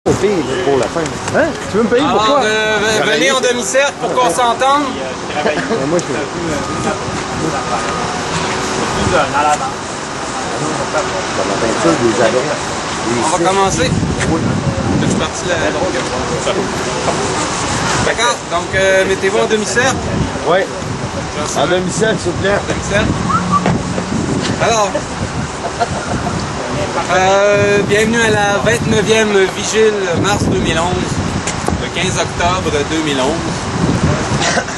Au pire, pour la fin. Hein? Tu veux me payer pourquoi? Venez en demi-cercle pour qu'on s'entende. Moi, je On va commencer. Je suis parti là. D'accord, donc mettez-vous en demi-cercle. Oui. En demi-cercle, s'il vous plaît. Demi-cercle. Alors, bienvenue à la 29e vigile mars 2011, le 15 octobre 2011.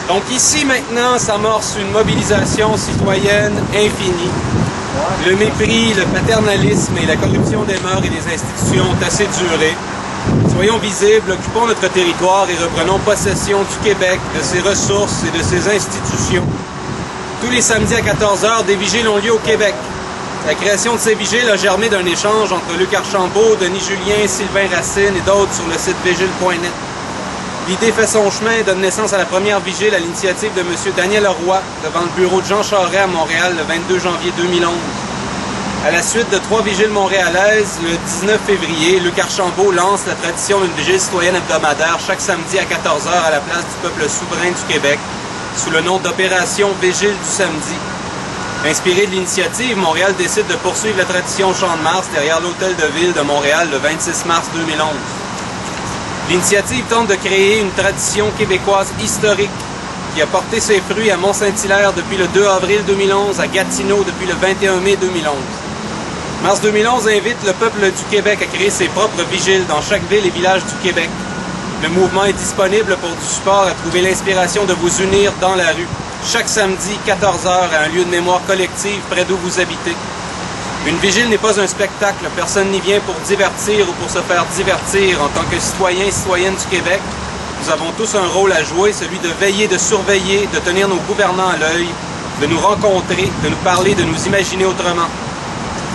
Donc ici maintenant s'amorce une mobilisation citoyenne infinie. Le mépris, le paternalisme et la corruption des mœurs et des institutions ont assez duré. Soyons visibles, occupons notre territoire et reprenons possession du Québec, de ses ressources et de ses institutions. Tous les samedis à 14 h, des vigiles ont lieu au Québec. La création de ces vigiles a germé d'un échange entre Luc Archambault, Denis Julien, Sylvain Racine et d'autres sur le site vigile.net. L'idée fait son chemin et donne naissance à la première vigile à l'initiative de M. Daniel Leroy devant le bureau de Jean Charest à Montréal le 22 janvier 2011. À la suite de 3 vigiles montréalaises, le 19 février, Luc Archambault lance la tradition d'une vigile citoyenne hebdomadaire chaque samedi à 14 h à la place du peuple souverain du Québec, sous le nom d'Opération Vigile du samedi. Inspiré de l'initiative, Montréal décide de poursuivre la tradition au Champ de Mars derrière l'Hôtel de Ville de Montréal le 26 mars 2011. L'initiative tente de créer une tradition québécoise historique qui a porté ses fruits à Mont-Saint-Hilaire depuis le 2 avril 2011, à Gatineau depuis le 21 mai 2011. Mars 2011 invite le peuple du Québec à créer ses propres vigiles dans chaque ville et village du Québec. Le mouvement est disponible pour du support à trouver l'inspiration de vous unir dans la rue. Chaque samedi, 14 h, à un lieu de mémoire collective près d'où vous habitez. Une vigile n'est pas un spectacle. Personne n'y vient pour divertir ou pour se faire divertir. En tant que citoyens et citoyennes du Québec, nous avons tous un rôle à jouer, celui de veiller, de surveiller, de tenir nos gouvernants à l'œil, de nous rencontrer, de nous parler, de nous imaginer autrement.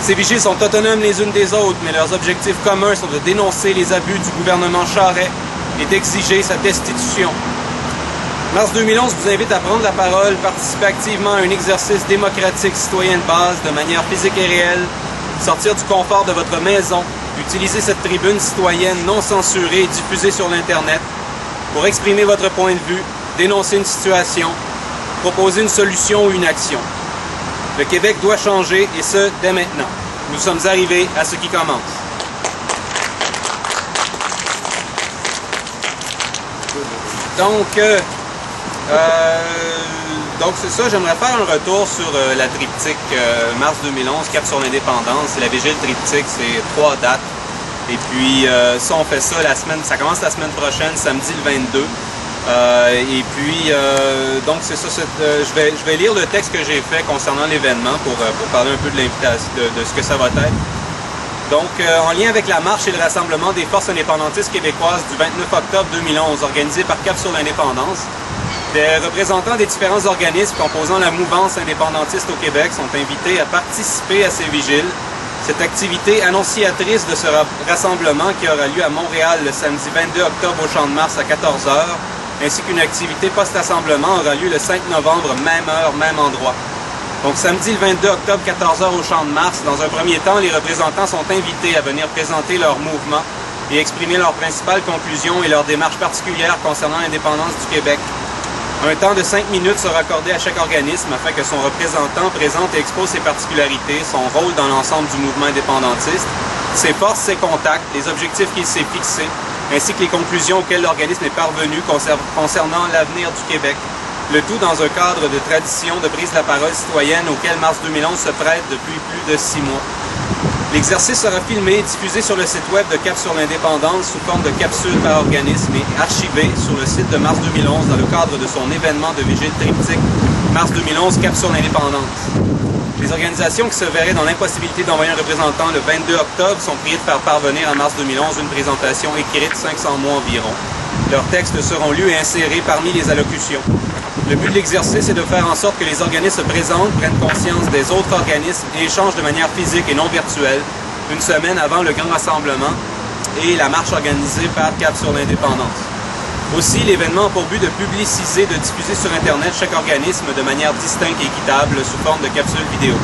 Ces vigiles sont autonomes les unes des autres, mais leurs objectifs communs sont de dénoncer les abus du gouvernement Charest et d'exiger sa destitution. Mars 2011 vous invite à prendre la parole, participer activement à un exercice démocratique citoyen de base de manière physique et réelle, sortir du confort de votre maison, utiliser cette tribune citoyenne non censurée et diffusée sur l'Internet pour exprimer votre point de vue, dénoncer une situation, proposer une solution ou une action. Le Québec doit changer et ce, dès maintenant. Nous sommes arrivés à ce qui commence. Donc c'est ça, j'aimerais faire un retour sur la triptyque mars 2011, Cap sur l'indépendance. C'est la vigile triptyque, c'est 3 dates. Et puis ça, on fait ça la semaine, ça commence la semaine prochaine, samedi le 22. Donc c'est ça, je vais lire le texte que j'ai fait concernant l'événement pour parler un peu de l'invitation, de ce que ça va être. Donc, en lien avec la marche et le rassemblement des forces indépendantistes québécoises du 29 octobre 2011, organisé par Cap sur l'indépendance, des représentants des différents organismes composant la mouvance indépendantiste au Québec sont invités à participer à ces vigiles. Cette activité annonciatrice de ce rassemblement qui aura lieu à Montréal le samedi 22 octobre au Champ de Mars à 14 h, ainsi qu'une activité post-rassemblement aura lieu le 5 novembre, même heure, même endroit. Donc samedi le 22 octobre, 14 h au Champ de Mars. Dans un premier temps, les représentants sont invités à venir présenter leur mouvement et exprimer leurs principales conclusions et leurs démarches particulières concernant l'indépendance du Québec. Un temps de 5 minutes sera accordé à chaque organisme afin que son représentant présente et expose ses particularités, son rôle dans l'ensemble du mouvement indépendantiste, ses forces, ses contacts, les objectifs qu'il s'est fixés, ainsi que les conclusions auxquelles l'organisme est parvenu concernant l'avenir du Québec. Le tout dans un cadre de tradition de prise de la parole citoyenne auquel mars 2011 se prête depuis plus de 6 mois. L'exercice sera filmé et diffusé sur le site web de Cap sur l'indépendance sous forme de capsules par organisme et archivé sur le site de mars 2011 dans le cadre de son événement de vigile triptyque mars 2011 Cap sur l'indépendance. Les organisations qui se verraient dans l'impossibilité d'envoyer un représentant le 22 octobre sont priées de faire parvenir à mars 2011 une présentation écrite 500 mots environ. Leurs textes seront lus et insérés parmi les allocutions. Le but de l'exercice est de faire en sorte que les organismes se présentent, prennent conscience des autres organismes et échangent de manière physique et non virtuelle, une semaine avant le grand rassemblement et la marche organisée par Cap sur l'indépendance. Aussi, l'événement a pour but de publiciser, de diffuser sur Internet chaque organisme de manière distincte et équitable sous forme de capsules vidéo.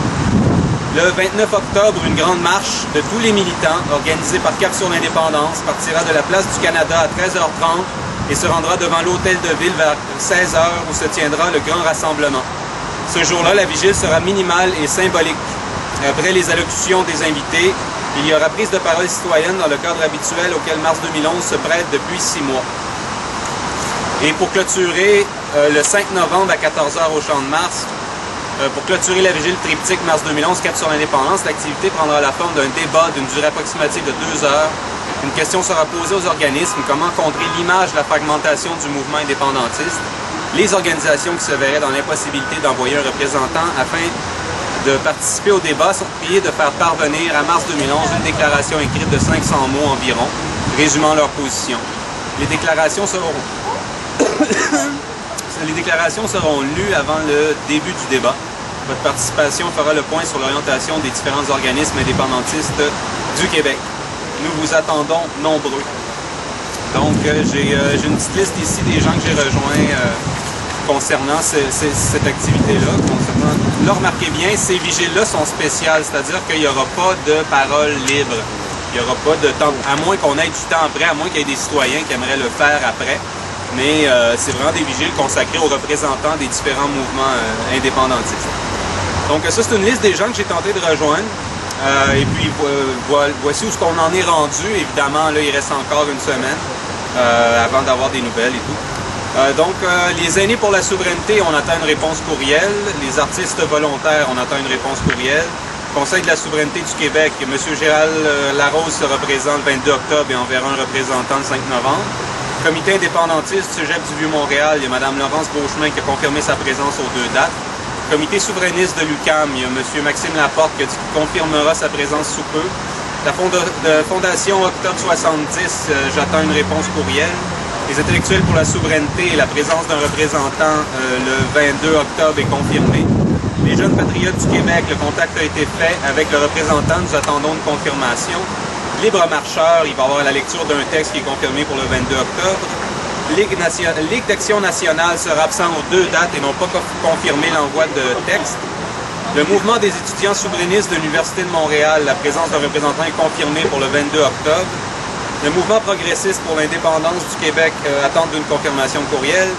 Le 29 octobre, une grande marche de tous les militants, organisée par Cap sur l'Indépendance, partira de la place du Canada à 13h30 et se rendra devant l'hôtel de ville vers 16h où se tiendra le grand rassemblement. Ce jour-là, la vigile sera minimale et symbolique. Après les allocutions des invités, il y aura prise de parole citoyenne dans le cadre habituel auquel Mars 2011 se prête depuis 6 mois. Et pour clôturer, le 5 novembre à 14h au Champ de Mars, pour clôturer la vigile triptyque Mars 2011, Cap sur l'Indépendance, l'activité prendra la forme d'un débat d'une durée approximative de 2 heures. Une question sera posée aux organismes, comment contrer l'image de la fragmentation du mouvement indépendantiste. Les organisations qui se verraient dans l'impossibilité d'envoyer un représentant afin de participer au débat sont priées de faire parvenir à Mars 2011 une déclaration écrite de 500 mots environ, résumant leur position. Les déclarations seront lues avant le début du débat. Votre participation fera le point sur l'orientation des différents organismes indépendantistes du Québec. Nous vous attendons nombreux. Donc, j'ai une petite liste ici des gens que j'ai rejoints concernant cette activité-là. Là, remarquez bien, ces vigiles-là sont spéciales, c'est-à-dire qu'il n'y aura pas de parole libre. Il n'y aura pas de temps, à moins qu'on ait du temps après, à moins qu'il y ait des citoyens qui aimeraient le faire après. Mais c'est vraiment des vigiles consacrés aux représentants des différents mouvements indépendantistes. Donc ça, c'est une liste des gens que j'ai tenté de rejoindre. Et puis voici où on en est rendu. Évidemment, là, il reste encore une semaine avant d'avoir des nouvelles et tout. Les aînés pour la souveraineté, on attend une réponse courriel. Les artistes volontaires, on attend une réponse courriel. Conseil de la souveraineté du Québec, M. Gérald Larose se représente le 22 octobre et enverra un représentant le 5 novembre. Comité indépendantiste Cégep du Vieux-Montréal, il y a Mme Laurence Beauchemin qui a confirmé sa présence aux 2 dates. Comité souverainiste de l'UQAM, il y a M. Maxime Laporte qui confirmera sa présence sous peu. La Fondation Octobre 70, j'attends une réponse courriel. Les intellectuels pour la souveraineté, la présence d'un représentant le 22 octobre est confirmée. Les jeunes patriotes du Québec, le contact a été fait avec le représentant, nous attendons une confirmation. Libre marcheur, il va y avoir la lecture d'un texte qui est confirmé pour le 22 octobre. Ligue d'Action nationale sera absent aux 2 dates et n'ont pas confirmé l'envoi de texte. Le mouvement des étudiants souverainistes de l'Université de Montréal, la présence d'un représentant est confirmée pour le 22 octobre. Le mouvement progressiste pour l'indépendance du Québec attend d'une confirmation courriel.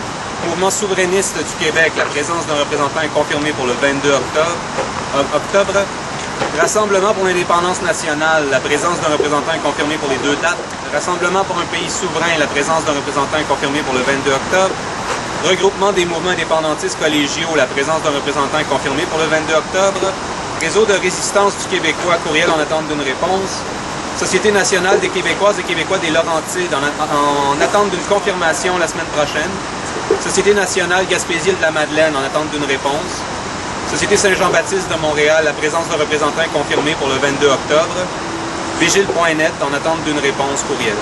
Le mouvement souverainiste du Québec, la présence d'un représentant est confirmée pour le 22 octobre. Rassemblement pour l'indépendance nationale, la présence d'un représentant est confirmée pour les 2 dates. Rassemblement pour un pays souverain, la présence d'un représentant est confirmée pour le 22 octobre. Regroupement des mouvements indépendantistes collégiaux, la présence d'un représentant est confirmée pour le 22 octobre. Réseau de résistance du Québécois, courriel en attente d'une réponse. Société nationale des Québécoises et Québécois des Laurentides, en attente d'une confirmation la semaine prochaine. Société nationale Gaspésie de la Madeleine, en attente d'une réponse. Société Saint-Jean-Baptiste de Montréal, la présence d'un représentant est confirmée pour le 22 octobre. Vigile.net, en attente d'une réponse courriel.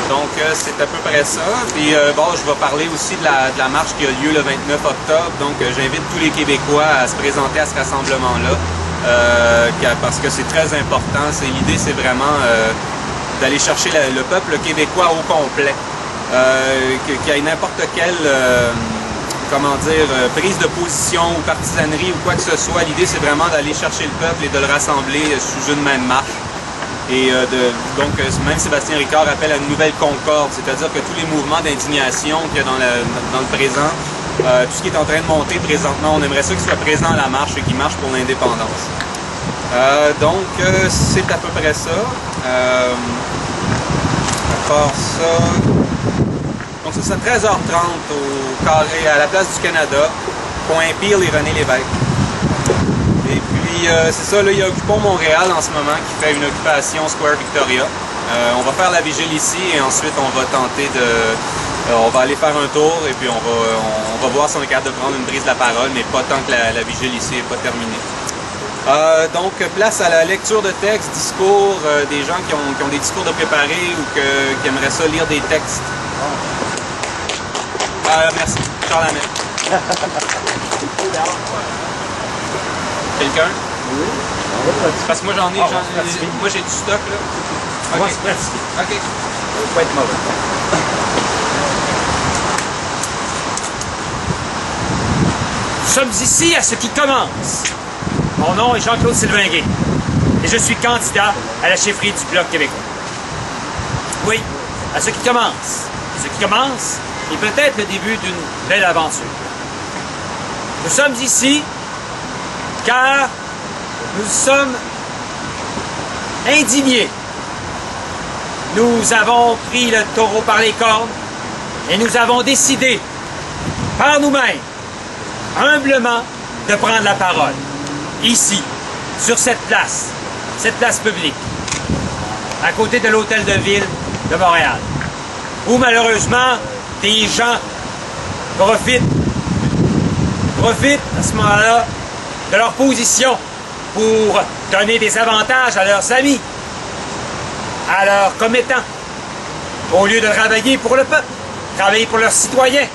Donc, c'est à peu près ça. Puis, je vais parler aussi de la marche qui a lieu le 29 octobre. Donc, j'invite tous les Québécois à se présenter à ce rassemblement-là. Parce que c'est très important. L'idée, c'est vraiment d'aller chercher le peuple québécois au complet. Qu'il y ait n'importe quelle... prise de position ou partisanerie ou quoi que ce soit. L'idée, c'est vraiment d'aller chercher le peuple et de le rassembler sous une même marche. Et même Sébastien Ricard appelle à une nouvelle concorde, c'est-à-dire que tous les mouvements d'indignation qu'il y a dans le présent, tout ce qui est en train de monter présentement, on aimerait ça qu'il soit présent à la marche et qu'il marche pour l'indépendance. C'est à peu près ça. À part ça... Donc, c'est ça, 13h30 au carré, à la place du Canada, Point Peel et René Lévesque. Et puis, c'est ça, là, il y a Occupons Montréal en ce moment qui fait une occupation Square Victoria. On va faire la vigile ici et ensuite on va tenter de... on va aller faire un tour et puis on va voir si on est capable de prendre une prise de la parole, mais pas tant que la vigile ici n'est pas terminée. Place à la lecture de textes, discours, des gens qui ont des discours de préparer ou qui aimeraient ça lire des textes. Merci. Charles Hamel. Quelqu'un? Oui. Parce que moi j'en ai, moi j'ai du stock là. On va se pratiquer. OK. Ça va pas être mauvais. Nous sommes ici à ce qui commence. Mon nom est Jean-Claude Sylvain-Guay et je suis candidat à la chefferie du Bloc québécois. Oui, à ce qui commence. Ce qui commence est peut-être le début d'une belle aventure. Nous sommes ici car nous sommes indignés. Nous avons pris le taureau par les cornes et nous avons décidé, par nous-mêmes, humblement, de prendre la parole, ici, sur cette place publique, à côté de l'hôtel de ville de Montréal, où malheureusement, des gens profitent à ce moment-là de leur position pour donner des avantages à leurs amis, à leurs commettants, au lieu de travailler pour le peuple, travailler pour leurs citoyens,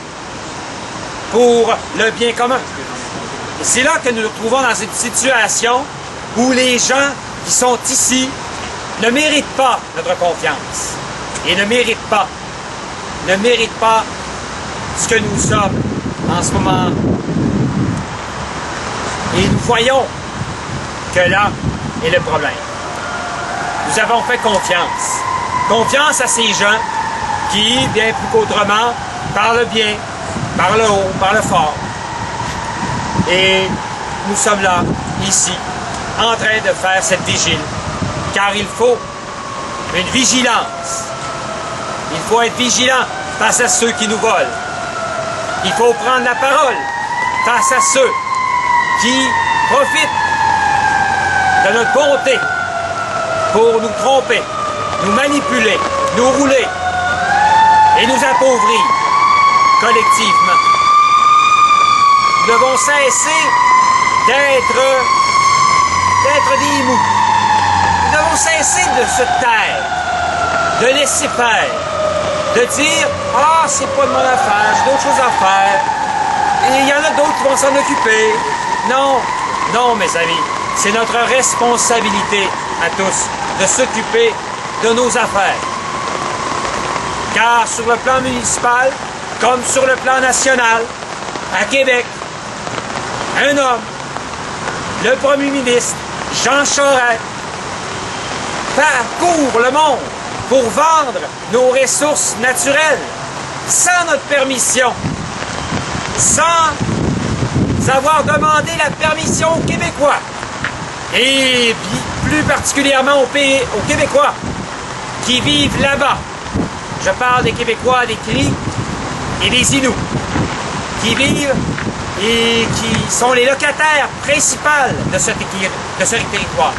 pour le bien commun. Et c'est là que nous nous retrouvons dans une situation où les gens qui sont ici ne méritent pas notre confiance et ne méritent pas ce que nous sommes en ce moment. Et nous voyons que là est le problème. Nous avons fait confiance à ces gens qui, bien plus qu'autrement, parlent bien, parlent haut, parlent fort. Et nous sommes là, ici, en train de faire cette vigile, car il faut une vigilance. Il faut être vigilant face à ceux qui nous volent. Il faut prendre la parole face à ceux qui profitent de notre bonté pour nous tromper, nous manipuler, nous rouler et nous appauvrir collectivement. Nous devons cesser d'être des mous. Nous devons cesser de se taire, de laisser faire, de dire « Ah, c'est pas de mon affaire, j'ai d'autres choses à faire. » Et il y en a d'autres qui vont s'en occuper. Non, non, mes amis, c'est notre responsabilité à tous de s'occuper de nos affaires. Car sur le plan municipal, comme sur le plan national, à Québec, un homme, le premier ministre, Jean Charest, parcourt le monde pour vendre nos ressources naturelles sans notre permission, sans avoir demandé la permission aux Québécois et plus particulièrement aux Québécois qui vivent là-bas. Je parle des Québécois des Cris et des Inuits qui vivent et qui sont les locataires principaux de ce territoire.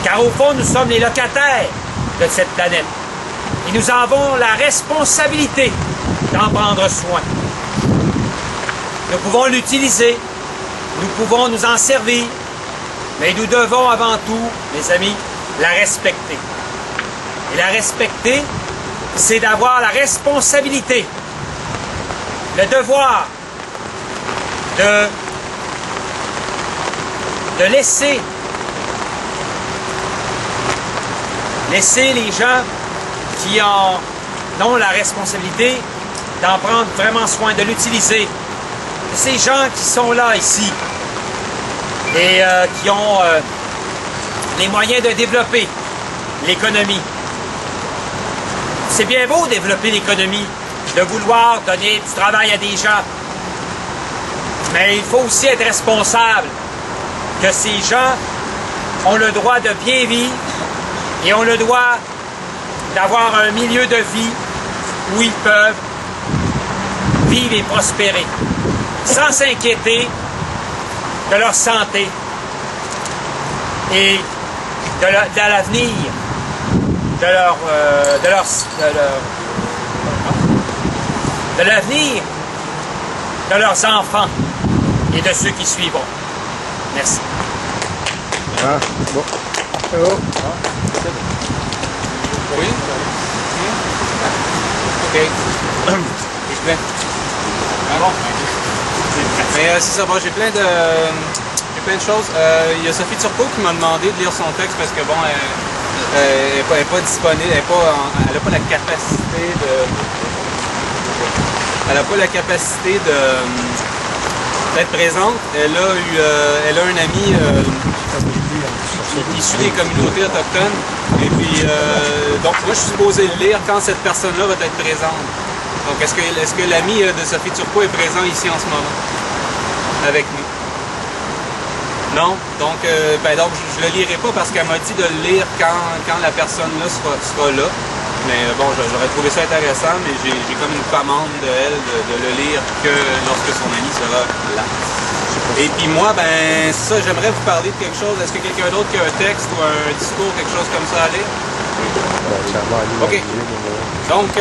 Car au fond, nous sommes les locataires de cette planète. Et nous avons la responsabilité d'en prendre soin. Nous pouvons l'utiliser, nous pouvons nous en servir, mais nous devons avant tout, mes amis, la respecter. Et la respecter, c'est d'avoir la responsabilité, le devoir de laisser les gens qui en ont la responsabilité d'en prendre vraiment soin, de l'utiliser. Ces gens qui sont là, ici, et qui ont les moyens de développer l'économie. C'est bien beau développer l'économie, de vouloir donner du travail à des gens, mais il faut aussi être responsable que ces gens ont le droit de bien vivre et ont le droit d'avoir un milieu de vie où ils peuvent vivre et prospérer, sans s'inquiéter de leur santé et de l'avenir de l'avenir de leurs enfants et de ceux qui suivront. Merci. Ah, bon. C'est bon. Oui? OK. J'ai plein. Ah bon? Mais c'est ça, bon, j'ai plein de choses. Il y a Sophie Turcot qui m'a demandé de lire son texte parce que bon, elle n'est pas disponible, elle n'a pas la capacité de... Elle n'a pas la capacité d'être présente. Elle a un ami issu des communautés autochtones. Et puis, donc moi je suis supposé le lire quand cette personne-là va être présente. Donc est-ce que l'ami de Sophie Turcot est présent ici en ce moment? Avec nous? Non? Donc, donc je le lirai pas parce qu'elle m'a dit de le lire quand la personne-là sera là. Mais bon, j'aurais trouvé ça intéressant, mais j'ai comme une commande de elle de le lire que lorsque son ami sera là. Et puis moi, ben ça, j'aimerais vous parler de quelque chose. Est-ce que quelqu'un d'autre qui a un texte ou un discours, quelque chose comme ça à lire? OK. Donc,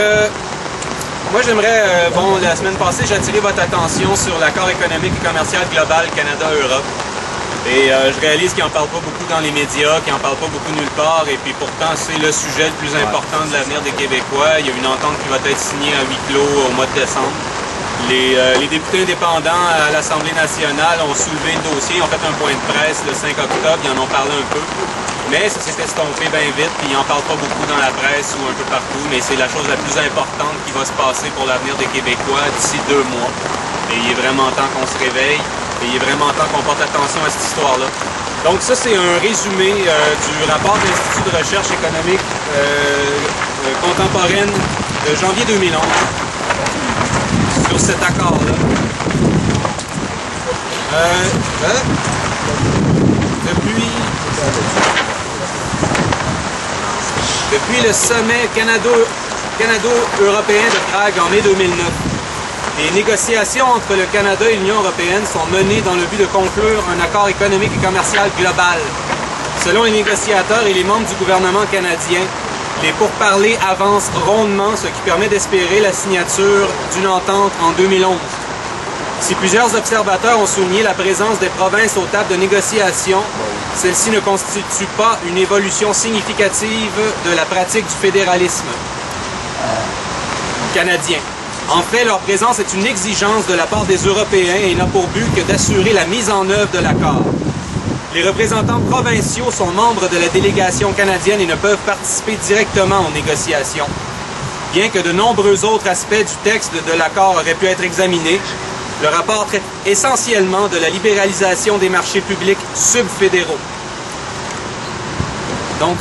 moi j'aimerais, bon, la semaine passée, j'ai attiré votre attention sur l'accord économique et commercial global Canada-Europe. Et je réalise qu'ils n'en parlent pas beaucoup dans les médias, qu'ils n'en parlent pas beaucoup nulle part, et puis pourtant c'est le sujet le plus important de l'avenir des Québécois. Il y a une entente qui va être signée à huis clos au mois de décembre. Les députés indépendants à l'Assemblée nationale ont soulevé le dossier, ont fait un point de presse le 5 octobre, ils en ont parlé un peu. Mais ça s'est estompé bien vite, puis ils n'en parlent pas beaucoup dans la presse ou un peu partout, mais c'est la chose la plus importante qui va se passer pour l'avenir des Québécois d'ici 2 mois. Et il est vraiment temps qu'on se réveille. Et il est vraiment temps qu'on porte attention à cette histoire-là. Donc ça, c'est un résumé du rapport de l'Institut de recherche économique contemporaine de janvier 2011 sur cet accord-là. Depuis le sommet canado-européen de Prague en mai 2009, les négociations entre le Canada et l'Union européenne sont menées dans le but de conclure un accord économique et commercial global. Selon les négociateurs et les membres du gouvernement canadien, les pourparlers avancent rondement, ce qui permet d'espérer la signature d'une entente en 2011. Si plusieurs observateurs ont souligné la présence des provinces aux tables de négociation, celle-ci ne constitue pas une évolution significative de la pratique du fédéralisme canadien. En fait, leur présence est une exigence de la part des Européens et n'a pour but que d'assurer la mise en œuvre de l'accord. Les représentants provinciaux sont membres de la délégation canadienne et ne peuvent participer directement aux négociations. Bien que de nombreux autres aspects du texte de l'accord auraient pu être examinés, le rapport traite essentiellement de la libéralisation des marchés publics subfédéraux. Donc,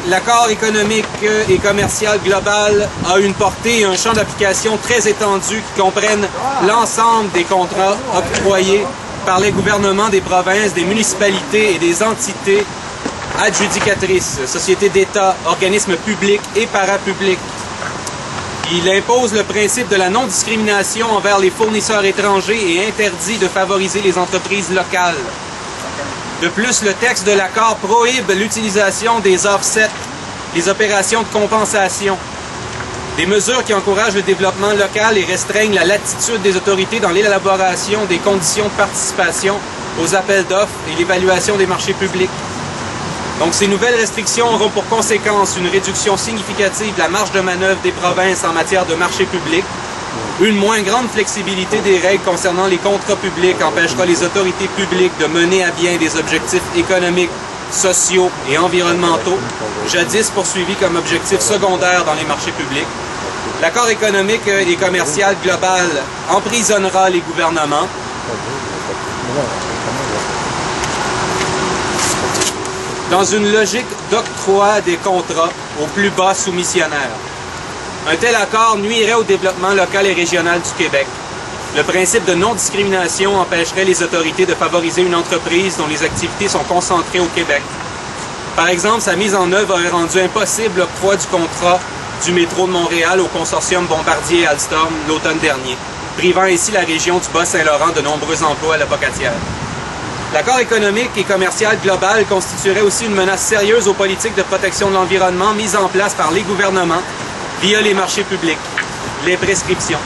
l'accord économique et commercial global a une portée et un champ d'application très étendu qui comprennent l'ensemble des contrats octroyés par les gouvernements des provinces, des municipalités et des entités adjudicatrices, sociétés d'État, organismes publics et parapublics. Il impose le principe de la non-discrimination envers les fournisseurs étrangers et interdit de favoriser les entreprises locales. De plus, le texte de l'accord prohibe l'utilisation des offsets, les opérations de compensation, des mesures qui encouragent le développement local et restreignent la latitude des autorités dans l'élaboration des conditions de participation aux appels d'offres et l'évaluation des marchés publics. Donc, ces nouvelles restrictions auront pour conséquence une réduction significative de la marge de manœuvre des provinces en matière de marchés publics. Une moins grande flexibilité des règles concernant les contrats publics empêchera les autorités publiques de mener à bien des objectifs économiques, sociaux et environnementaux, jadis poursuivis comme objectifs secondaires dans les marchés publics. L'accord économique et commercial global emprisonnera les gouvernements. Dans une logique d'octroi des contrats aux plus bas soumissionnaires. Un tel accord nuirait au développement local et régional du Québec. Le principe de non-discrimination empêcherait les autorités de favoriser une entreprise dont les activités sont concentrées au Québec. Par exemple, sa mise en œuvre aurait rendu impossible l'octroi du contrat du métro de Montréal au consortium Bombardier-Alstom l'automne dernier, privant ainsi la région du Bas-Saint-Laurent de nombreux emplois à la Pocatière. L'accord économique et commercial global constituerait aussi une menace sérieuse aux politiques de protection de l'environnement mises en place par les gouvernements via les marchés publics, les prescriptions.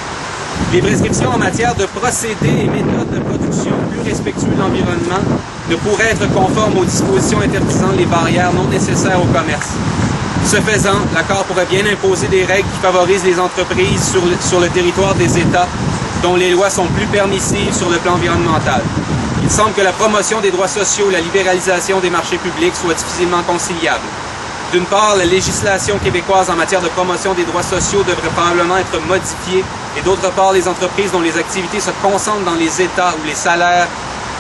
Les prescriptions en matière de procédés et méthodes de production plus respectueux de l'environnement ne pourraient être conformes aux dispositions interdisant les barrières non nécessaires au commerce. Ce faisant, l'accord pourrait bien imposer des règles qui favorisent les entreprises sur le territoire des États dont les lois sont plus permissives sur le plan environnemental. Il semble que la promotion des droits sociaux et la libéralisation des marchés publics soient difficilement conciliables. D'une part, la législation québécoise en matière de promotion des droits sociaux devrait probablement être modifiée, et d'autre part, les entreprises dont les activités se concentrent dans les États où les salaires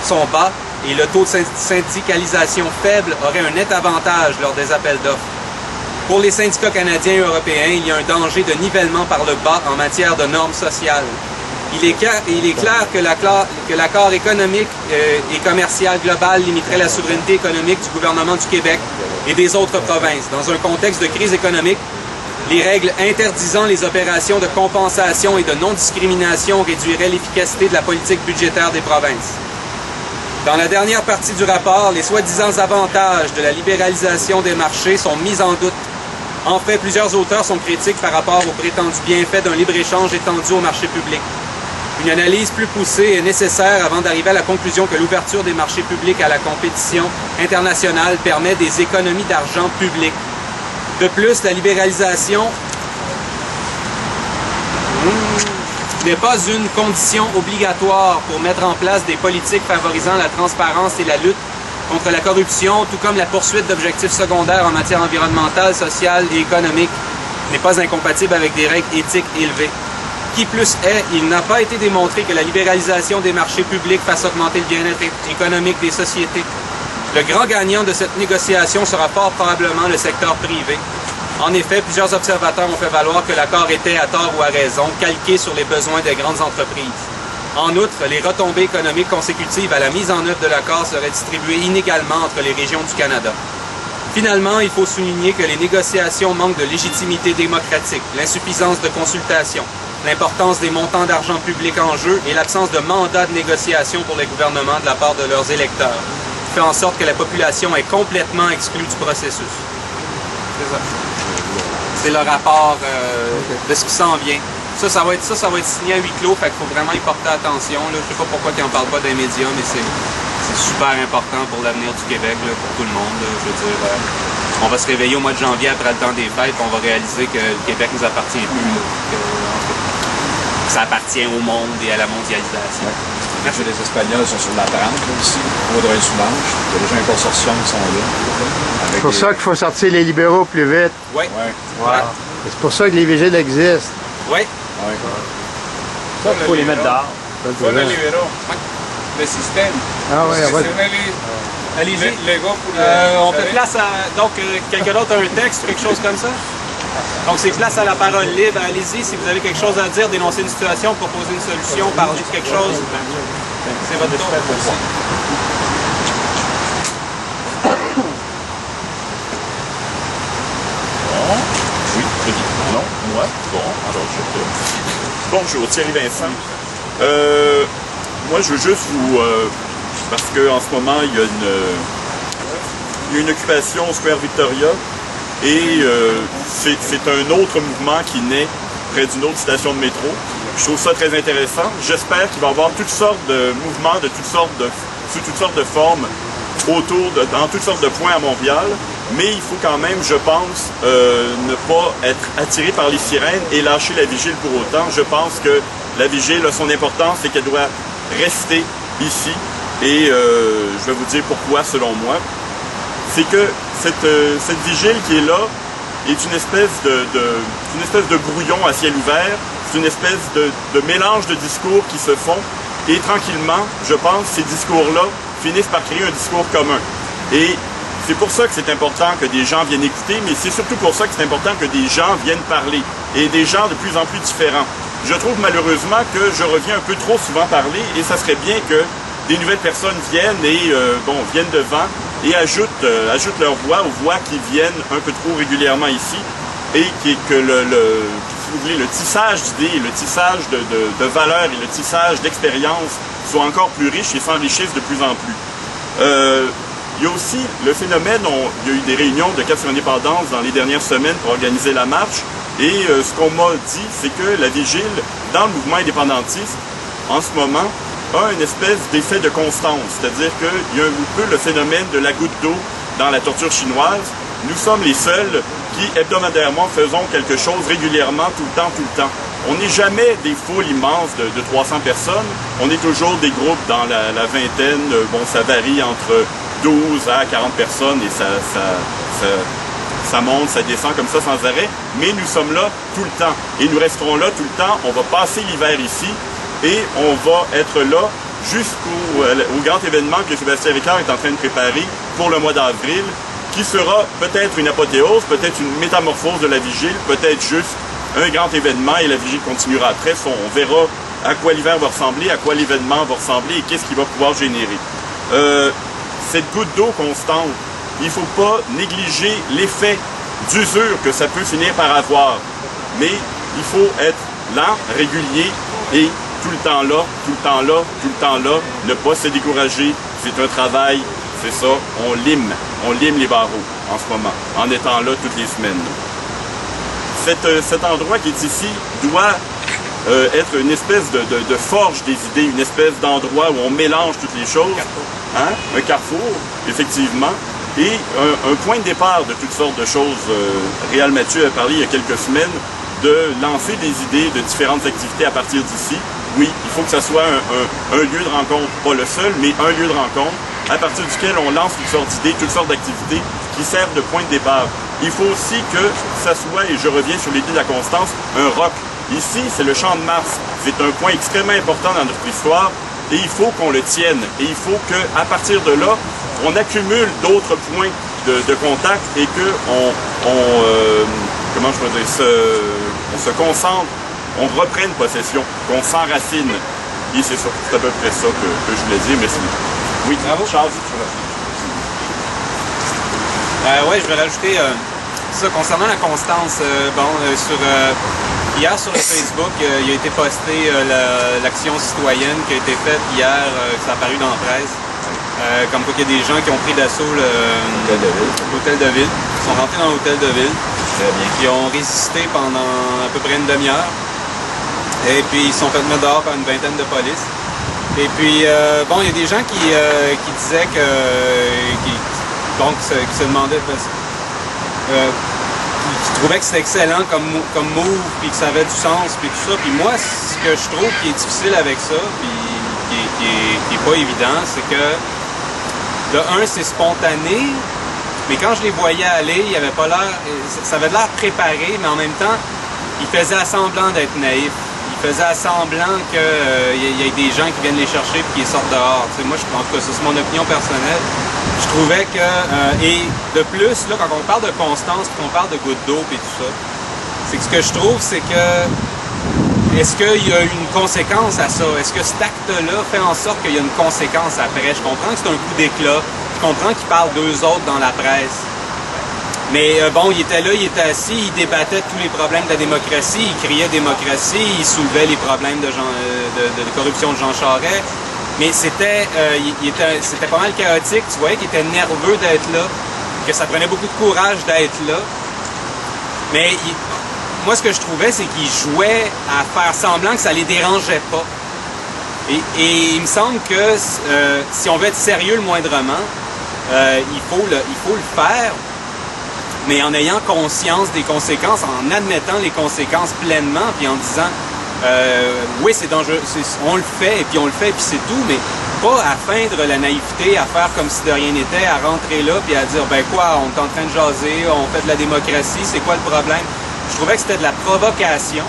sont bas et le taux de syndicalisation faible auraient un net avantage lors des appels d'offres. Pour les syndicats canadiens et européens, il y a un danger de nivellement par le bas en matière de normes sociales. Il est clair que l'accord économique et commercial global limiterait la souveraineté économique du gouvernement du Québec et des autres provinces. Dans un contexte de crise économique, les règles interdisant les opérations de compensation et de non-discrimination réduiraient l'efficacité de la politique budgétaire des provinces. Dans la dernière partie du rapport, les soi-disant avantages de la libéralisation des marchés sont mis en doute. En fait, plusieurs auteurs sont critiques par rapport aux prétendus bienfaits d'un libre-échange étendu au marché public. Une analyse plus poussée est nécessaire avant d'arriver à la conclusion que l'ouverture des marchés publics à la compétition internationale permet des économies d'argent public. De plus, la libéralisation n'est pas une condition obligatoire pour mettre en place des politiques favorisant la transparence et la lutte contre la corruption, tout comme la poursuite d'objectifs secondaires en matière environnementale, sociale et économique n'est pas incompatible avec des règles éthiques élevées. Qui plus est, il n'a pas été démontré que la libéralisation des marchés publics fasse augmenter le bien-être économique des sociétés. Le grand gagnant de cette négociation sera fort probablement le secteur privé. En effet, plusieurs observateurs ont fait valoir que l'accord était, à tort ou à raison, calqué sur les besoins des grandes entreprises. En outre, les retombées économiques consécutives à la mise en œuvre de l'accord seraient distribuées inégalement entre les régions du Canada. Finalement, il faut souligner que les négociations manquent de légitimité démocratique, l'insuffisance de consultation, l'importance des montants d'argent public en jeu et l'absence de mandat de négociation pour les gouvernements de la part de leurs électeurs, qui fait en sorte que la population est complètement exclue du processus. C'est ça. C'est le rapport de ce qui s'en vient. Ça va être signé à huis clos, fait qu'il faut vraiment y porter attention. Là. Je sais pas pourquoi ils n'en parlent pas dans les médias, mais c'est super important pour l'avenir du Québec, là, pour tout le monde. Là. Je veux dire, on va se réveiller au mois de janvier après le temps des fêtes, on va réaliser que le Québec nous appartient plus, là, que ça appartient au monde et à la mondialisation. Ouais. Merci. Les Espagnols sont sur la 30 là, ici, Vaudreuil-Soulanges. Il y a déjà un consortium qui sont là. C'est pour ça qu'il faut sortir les libéraux plus vite. Oui. Ouais. Voilà. C'est pour ça que les vigiles existent. Oui. Ouais. Ça, il faut les mettre dehors. Pas le libéraux. Le système. Ah oui, on va... Allez-y. Les gars pour On fait place à... Donc, quelqu'un d'autre a un texte ou quelque chose comme ça? Donc, c'est place à la parole libre. Allez-y, si vous avez quelque chose à dire, dénoncer une situation, proposer une solution, parler de quelque chose, c'est votre tour. Oui, je dis non, moi. Bon, alors Bonjour, Thierry Vincent. Moi, je veux juste vous... parce qu'en ce moment, il y a une occupation au Square Victoria et c'est un autre mouvement qui naît près d'une autre station de métro. Je trouve ça très intéressant. J'espère qu'il va y avoir toutes sortes de mouvements sous toutes sortes de formes dans toutes sortes de points à Montréal. Mais il faut quand même, je pense, ne pas être attiré par les sirènes et lâcher la vigile pour autant. Je pense que la vigile a son importance et qu'elle doit rester ici. Et je vais vous dire pourquoi, selon moi. C'est que cette vigile qui est là est une espèce de brouillon à ciel ouvert. C'est une espèce de mélange de discours qui se font. Et tranquillement, je pense, ces discours-là finissent par créer un discours commun. Et c'est pour ça que c'est important que des gens viennent écouter, mais c'est surtout pour ça que c'est important que des gens viennent parler, et des gens de plus en plus différents. Je trouve malheureusement que je reviens un peu trop souvent parler, et ça serait bien que des nouvelles personnes viennent et viennent devant et ajoutent leur voix aux voix qui viennent un peu trop régulièrement ici, et que le tissage d'idées, le tissage de valeurs et le tissage d'expériences soient encore plus riches et s'enrichissent de plus en plus. Il y a aussi le phénomène, il y a eu des réunions de Quatre sur l'indépendance dans les dernières semaines pour organiser la marche, et ce qu'on m'a dit, c'est que la vigile, dans le mouvement indépendantiste, en ce moment, a une espèce d'effet de constance, c'est-à-dire qu'il y a un peu le phénomène de la goutte d'eau dans la torture chinoise. Nous sommes les seuls qui, hebdomadairement, faisons quelque chose régulièrement, tout le temps. On n'est jamais des foules immenses de 300 personnes, on est toujours des groupes dans la vingtaine, ça varie entre 12 à 40 personnes et ça monte, ça descend comme ça sans arrêt, mais nous sommes là tout le temps et nous resterons là tout le temps. On va passer l'hiver ici et on va être là au grand événement que Sébastien Ricard est en train de préparer pour le mois d'avril, qui sera peut-être une apothéose, peut-être une métamorphose de la vigile, peut-être juste un grand événement et la vigile continuera après. On verra à quoi l'hiver va ressembler, à quoi l'événement va ressembler et qu'est-ce qu'il va pouvoir générer. Cette goutte d'eau constante, il ne faut pas négliger l'effet d'usure que ça peut finir par avoir. Mais il faut être lent, régulier et tout le temps là, tout le temps là, tout le temps là, ne pas se décourager. C'est un travail, c'est ça, on lime les barreaux en ce moment, en étant là toutes les semaines. Cet endroit qui est ici doit être une espèce de forge des idées, une espèce d'endroit où on mélange toutes les choses. Hein? Un carrefour, effectivement. Et un point de départ de toutes sortes de choses. Réal Mathieu a parlé il y a quelques semaines de lancer des idées de différentes activités à partir d'ici. Oui, il faut que ça soit un lieu de rencontre, pas le seul, mais un lieu de rencontre, à partir duquel on lance toutes sortes d'idées, toutes sortes d'activités qui servent de point de départ. Il faut aussi que ça soit, et je reviens sur l'idée de la constance, un roc. Ici, c'est le Champ de Mars. C'est un point extrêmement important dans notre histoire et il faut qu'on le tienne. Et il faut qu'à partir de là, on accumule d'autres points de contact et comment je peux dire, on se concentre, on reprenne possession, qu'on s'enracine. Et c'est à peu près ça que je voulais dire. Merci. Oui, bravo. Charles. Oui, je vais rajouter ça concernant la constance. Hier sur le Facebook, il a été posté l'action citoyenne qui a été faite hier, ça a apparu dans la presse. Comme quoi qu'il y a des gens qui ont pris d'assaut l'hôtel de ville, qui sont rentrés dans l'hôtel de ville, qui ont résisté pendant à peu près une demi-heure. Et puis ils se sont fait mettre dehors par une vingtaine de polices. Et puis, il y a des gens qui disaient qui se demandaient, qui trouvaient que c'était excellent comme move, puis que ça avait du sens, puis tout ça. Puis moi, ce que je trouve qui est difficile avec ça, puis qui est pas évident, c'est que, de un, c'est spontané, mais quand je les voyais aller, il avait pas l'air, ça avait l'air préparé, mais en même temps, ils faisaient semblant d'être naïfs. Ils faisaient semblant qu'il y ait des gens qui viennent les chercher et qui sortent dehors. T'sais, moi, en tout cas, c'est mon opinion personnelle. Je trouvais que... et de plus, là, quand on parle de constance, quand on parle de goutte d'eau et tout ça, c'est que ce que je trouve, c'est que... Est-ce qu'il y a une conséquence à ça? Est-ce que cet acte-là fait en sorte qu'il y a une conséquence après? Je comprends que c'est un coup d'éclat. Je comprends qu'ils parlent d'eux autres dans la presse. Mais il était là, il était assis, il débattait tous les problèmes de la démocratie, il criait démocratie, il soulevait les problèmes de corruption de Jean Charest. Mais c'était pas mal chaotique, tu voyais qu'il était nerveux d'être là, que ça prenait beaucoup de courage d'être là. Mais moi, ce que je trouvais, c'est qu'il jouait à faire semblant que ça les dérangeait pas. Et il me semble que si on veut être sérieux le moindrement, il faut le faire, mais en ayant conscience des conséquences, en admettant les conséquences pleinement, puis en disant oui, c'est dangereux, on le fait, et puis c'est tout, mais pas à feindre la naïveté, à faire comme si de rien n'était, à rentrer là, puis à dire, ben quoi, on est en train de jaser, on fait de la démocratie, c'est quoi le problème? Je trouvais que c'était de la provocation,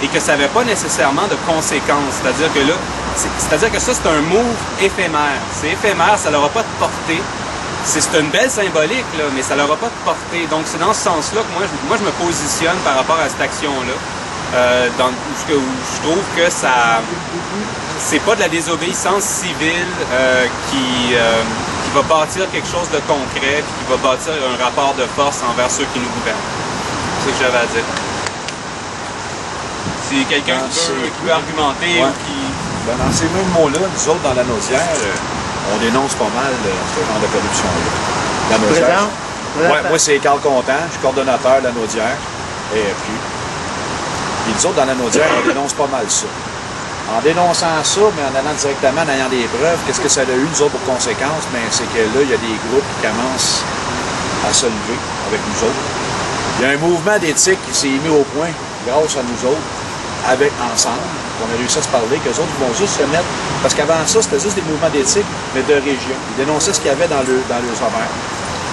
et que ça n'avait pas nécessairement de conséquences. C'est-à-dire que ça, c'est un move éphémère. C'est éphémère, ça n'aura pas de portée. C'est une belle symbolique, là, mais ça n'aura pas de portée. Donc, c'est dans ce sens-là que moi, je me positionne par rapport à cette action-là, où je trouve que ça... C'est pas de la désobéissance civile qui va bâtir quelque chose de concret, puis qui va bâtir un rapport de force envers ceux qui nous gouvernent. C'est ce que j'avais à dire. Si quelqu'un qui peut argumenter ou qui... Dans ces mêmes mots-là, nous autres, dans la Naudière, on dénonce pas mal ce genre de corruption-là. La Naudière. Moi, c'est Carl Contant, je suis coordonnateur de la Naudière, et puis nous autres, dans la Naudière, on dénonce pas mal ça. En dénonçant ça, mais en allant directement, en ayant des preuves, qu'est-ce que ça a eu, nous autres, pour conséquence? Mais c'est que là, il y a des groupes qui commencent à se lever avec nous autres. Il y a un mouvement d'éthique qui s'est mis au point grâce à nous autres, ensemble. On a réussi à se parler, qu'eux autres vont juste se mettre... Parce qu'avant ça, c'était juste des mouvements d'éthique, mais de région. Ils dénonçaient ce qu'il y avait dans leurs horaires.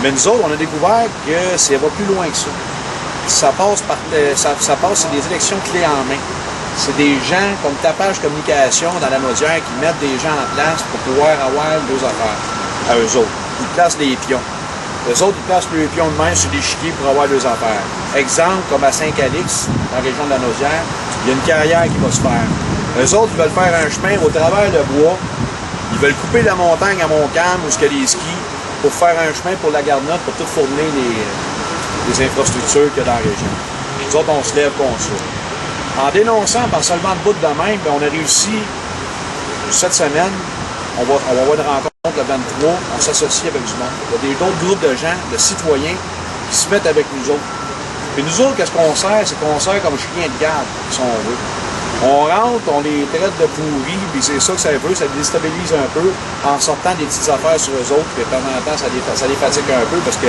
Mais nous autres, on a découvert que ça va plus loin que ça. Ça passe sur des élections clés en main. c'est des gens comme Tapage Communication dans la Naudière qui mettent des gens en place pour pouvoir avoir deux affaires à eux autres. Ils placent les pions. Eux autres, ils placent les pions de main sur des chiquiers pour avoir deux affaires. Exemple, comme à Saint-Calix, dans la région de la Naudière, il y a une carrière qui va se faire. Eux autres, ils veulent faire un chemin au travers le bois. Ils veulent couper la montagne à Montcalm où il y a des skis pour faire un chemin pour la Garnotte pour tout fournir les infrastructures qu'il y a dans la région. Nous autres, on se lève contre ça. En dénonçant, par seulement de bout de même, on a réussi, cette semaine, on va avoir une rencontre le 23, on s'associe avec du monde. Il y a d'autres groupes de gens, de citoyens, qui se mettent avec nous autres. Puis nous autres, qu'est-ce qu'on sert? C'est qu'on sert comme chien de garde, si on veut. On rentre, on les traite de pourris, puis c'est ça que ça veut, ça déstabilise un peu en sortant des petites affaires sur eux autres, puis de temps en temps, ça les fatigue un peu parce que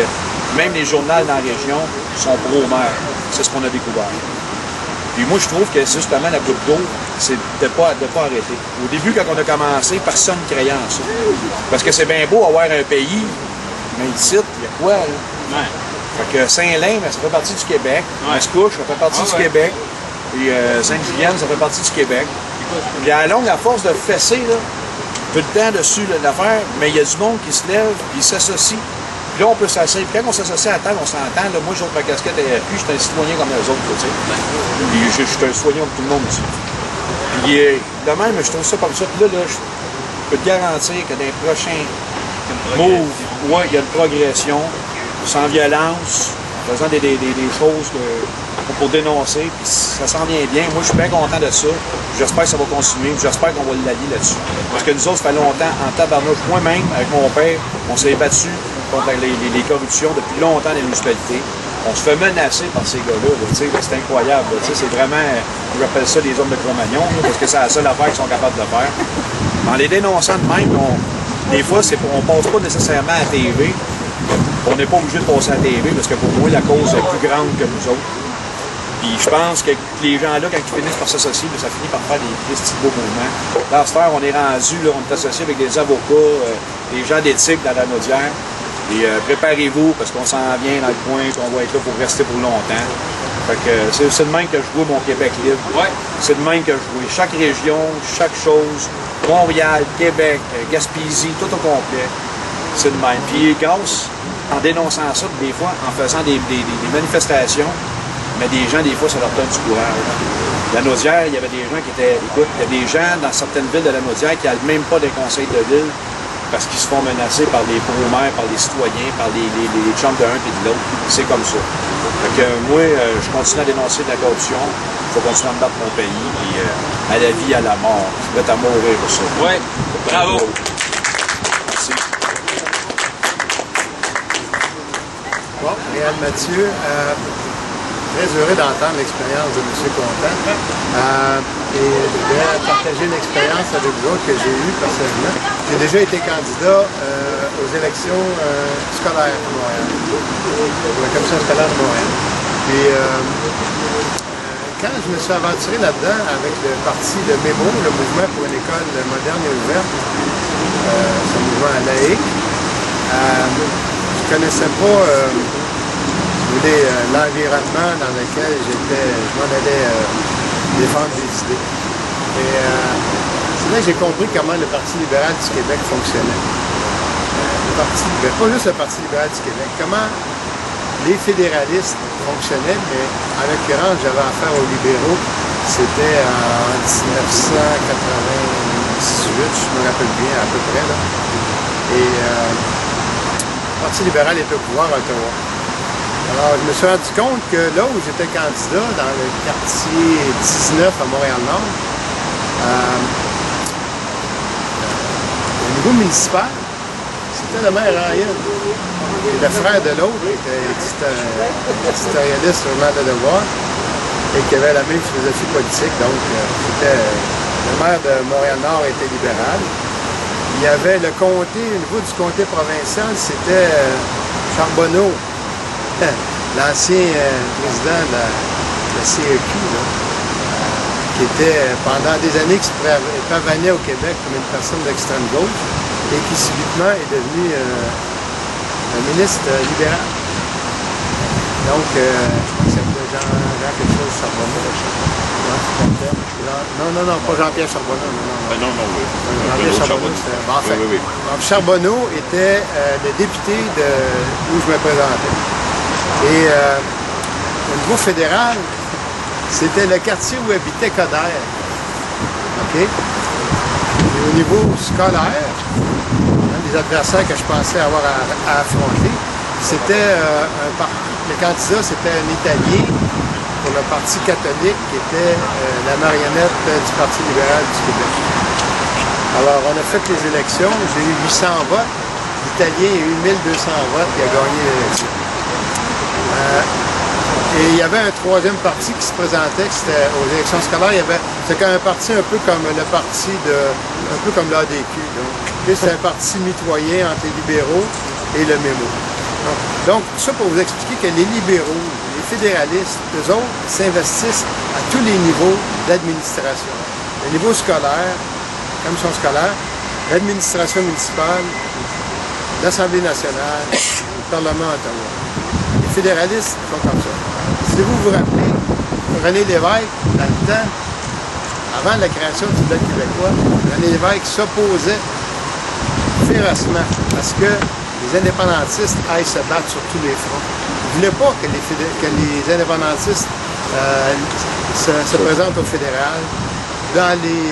même les journaux dans la région sont pro-maire. C'est ce qu'on a découvert. Puis moi, je trouve que justement, la goutte d'eau, c'est de pas arrêter. Au début, quand on a commencé, personne ne croyait en ça. Parce que c'est bien beau avoir un pays, mais ici, il y a quoi, là? Ouais. Fait que Saint-Lin, ça fait partie du Québec. Mascouche, ça fait partie du Québec. Puis Sainte-Julienne, ça fait partie du Québec. Puis à la longue, à force de fesser, là, tout le temps dessus l'affaire, mais il y a du monde qui se lève, puis ils s'associent. Puis là, on peut s'asseoir. Puis quand on s'associe à table, on s'entend. Là, moi, j'ai ma casquette à puis je suis un citoyen comme les autres, tu sais. Puis je suis un citoyen comme tout le monde aussi. Puis de même, je trouve ça comme ça. Puis là, je peux te garantir que dans les prochains moves, ouais, il y a une progression, sans violence, en faisant des choses pour dénoncer, puis ça s'en vient bien. Moi, je suis bien content de ça. J'espère que ça va continuer. J'espère qu'on va l'allier là-dessus. Parce que nous autres, ça fait longtemps, en tabarnouche, moi-même, avec mon père, on s'est battu contre les corruptions depuis longtemps dans les municipalités. On se fait menacer par ces gars-là. C'est incroyable. C'est vraiment, j'appelle ça des hommes de Cro-Magnon, parce que c'est la seule affaire qu'ils sont capables de faire. En les dénonçant de même, des fois, on ne passe pas nécessairement à la TV. On n'est pas obligé de passer à la TV, parce que pour moi, la cause est plus grande que nous autres. Puis je pense que les gens-là, quand ils finissent par s'associer, ça finit par faire des petits beaux mouvements. Dans cette heure, on est rendu, là, on est associé avec des avocats, des gens d'éthique dans la Naudière. Et préparez-vous, parce qu'on s'en vient dans le coin, qu'on va être là pour rester pour longtemps. Fait que c'est de même que je vois mon Québec libre. Ouais. C'est de même que je vois chaque région, chaque chose, Montréal, Québec, Gaspésie, tout au complet. C'est de même. Puis grâce, en dénonçant ça, des fois, en faisant des manifestations, mais des gens, des fois, ça leur donne du courage. La Naudière, il y avait des gens qui étaient... Écoute, il y a des gens dans certaines villes de la Naudière qui n'ont même pas des conseils de ville parce qu'ils se font menacer par les pro-maires, par les citoyens, par les chums de un et de l'autre. C'est comme ça. Fait que moi, je continue à dénoncer de la corruption. Il faut continuer à me battre pour mon pays. Puis à la vie, à la mort. Je vais à mourir pour ça. Ouais, bravo. Merci. Bon, Réal Mathieu, très heureux d'entendre l'expérience de M. Contant. Et je voudrais partager une expérience avec vous autres que j'ai eue personnellement. J'ai déjà été candidat aux élections scolaires à Montréal, pour la commission scolaire de Montréal. Puis quand je me suis aventuré là-dedans avec le parti de MEMO, le mouvement pour une école moderne et ouverte, c'est un mouvement laïque, je ne connaissais pas l'environnement dans lequel je m'en allais défendre des idées. Et c'est là que j'ai compris comment le Parti libéral du Québec fonctionnait. Pas juste le Parti libéral du Québec, comment les fédéralistes fonctionnaient, mais en l'occurrence, j'avais affaire aux libéraux. C'était en 1998, je me rappelle bien, à peu près. Là. Et le Parti libéral est au pouvoir à Ottawa. Alors, je me suis rendu compte que là où j'étais candidat, dans le quartier 19 à Montréal-Nord, au niveau municipal, c'était le maire Ryan. Et le frère de l'autre était éditorialiste au Journal de Devoir et qui avait la même philosophie politique. Donc, le maire de Montréal-Nord était libéral. Il y avait le comté, au niveau du comté provincial, c'était Charbonneau. L'ancien président de la CEQ, là, qui était pendant des années qui se pavanait au Québec comme une personne d'extrême gauche et qui subitement est devenu un ministre libéral. Donc, je crois que c'est Jean quelque chose Charbonneau. Non, pas Jean-Pierre Charbonneau. Non, oui. Jean-Pierre Charbonneau, c'était... Bon, enfin, oui. Donc, Charbonneau était le député où je me présentais. Et au niveau fédéral, c'était le quartier où habitait Coderre. OK? Et au niveau scolaire, les adversaires que je pensais avoir à affronter, c'était le candidat, c'était un Italien pour le Parti catholique qui était la marionnette du Parti libéral du Québec. Alors, on a fait les élections, j'ai eu 800 votes, l'Italien a eu 1200 votes, il a gagné l'élection. Et il y avait un troisième parti qui se présentait, c'était aux élections scolaires, c'était un parti un peu comme le parti un peu comme l'ADQ. C'était un parti mitoyen entre les libéraux et le Mémo. Donc, tout ça pour vous expliquer que les libéraux, les fédéralistes, eux autres, s'investissent à tous les niveaux d'administration. Le niveau scolaire, commission scolaire, l'administration municipale, l'Assemblée nationale, le Parlement Ottawa. Les fédéralistes font comme ça. Si vous vous rappelez, René Lévesque, dans le temps, avant la création du Bloc québécois, René Lévesque s'opposait férocement parce que les indépendantistes aillent se battre sur tous les fronts. Il ne voulait pas que les indépendantistes se présentent au fédéral, dans les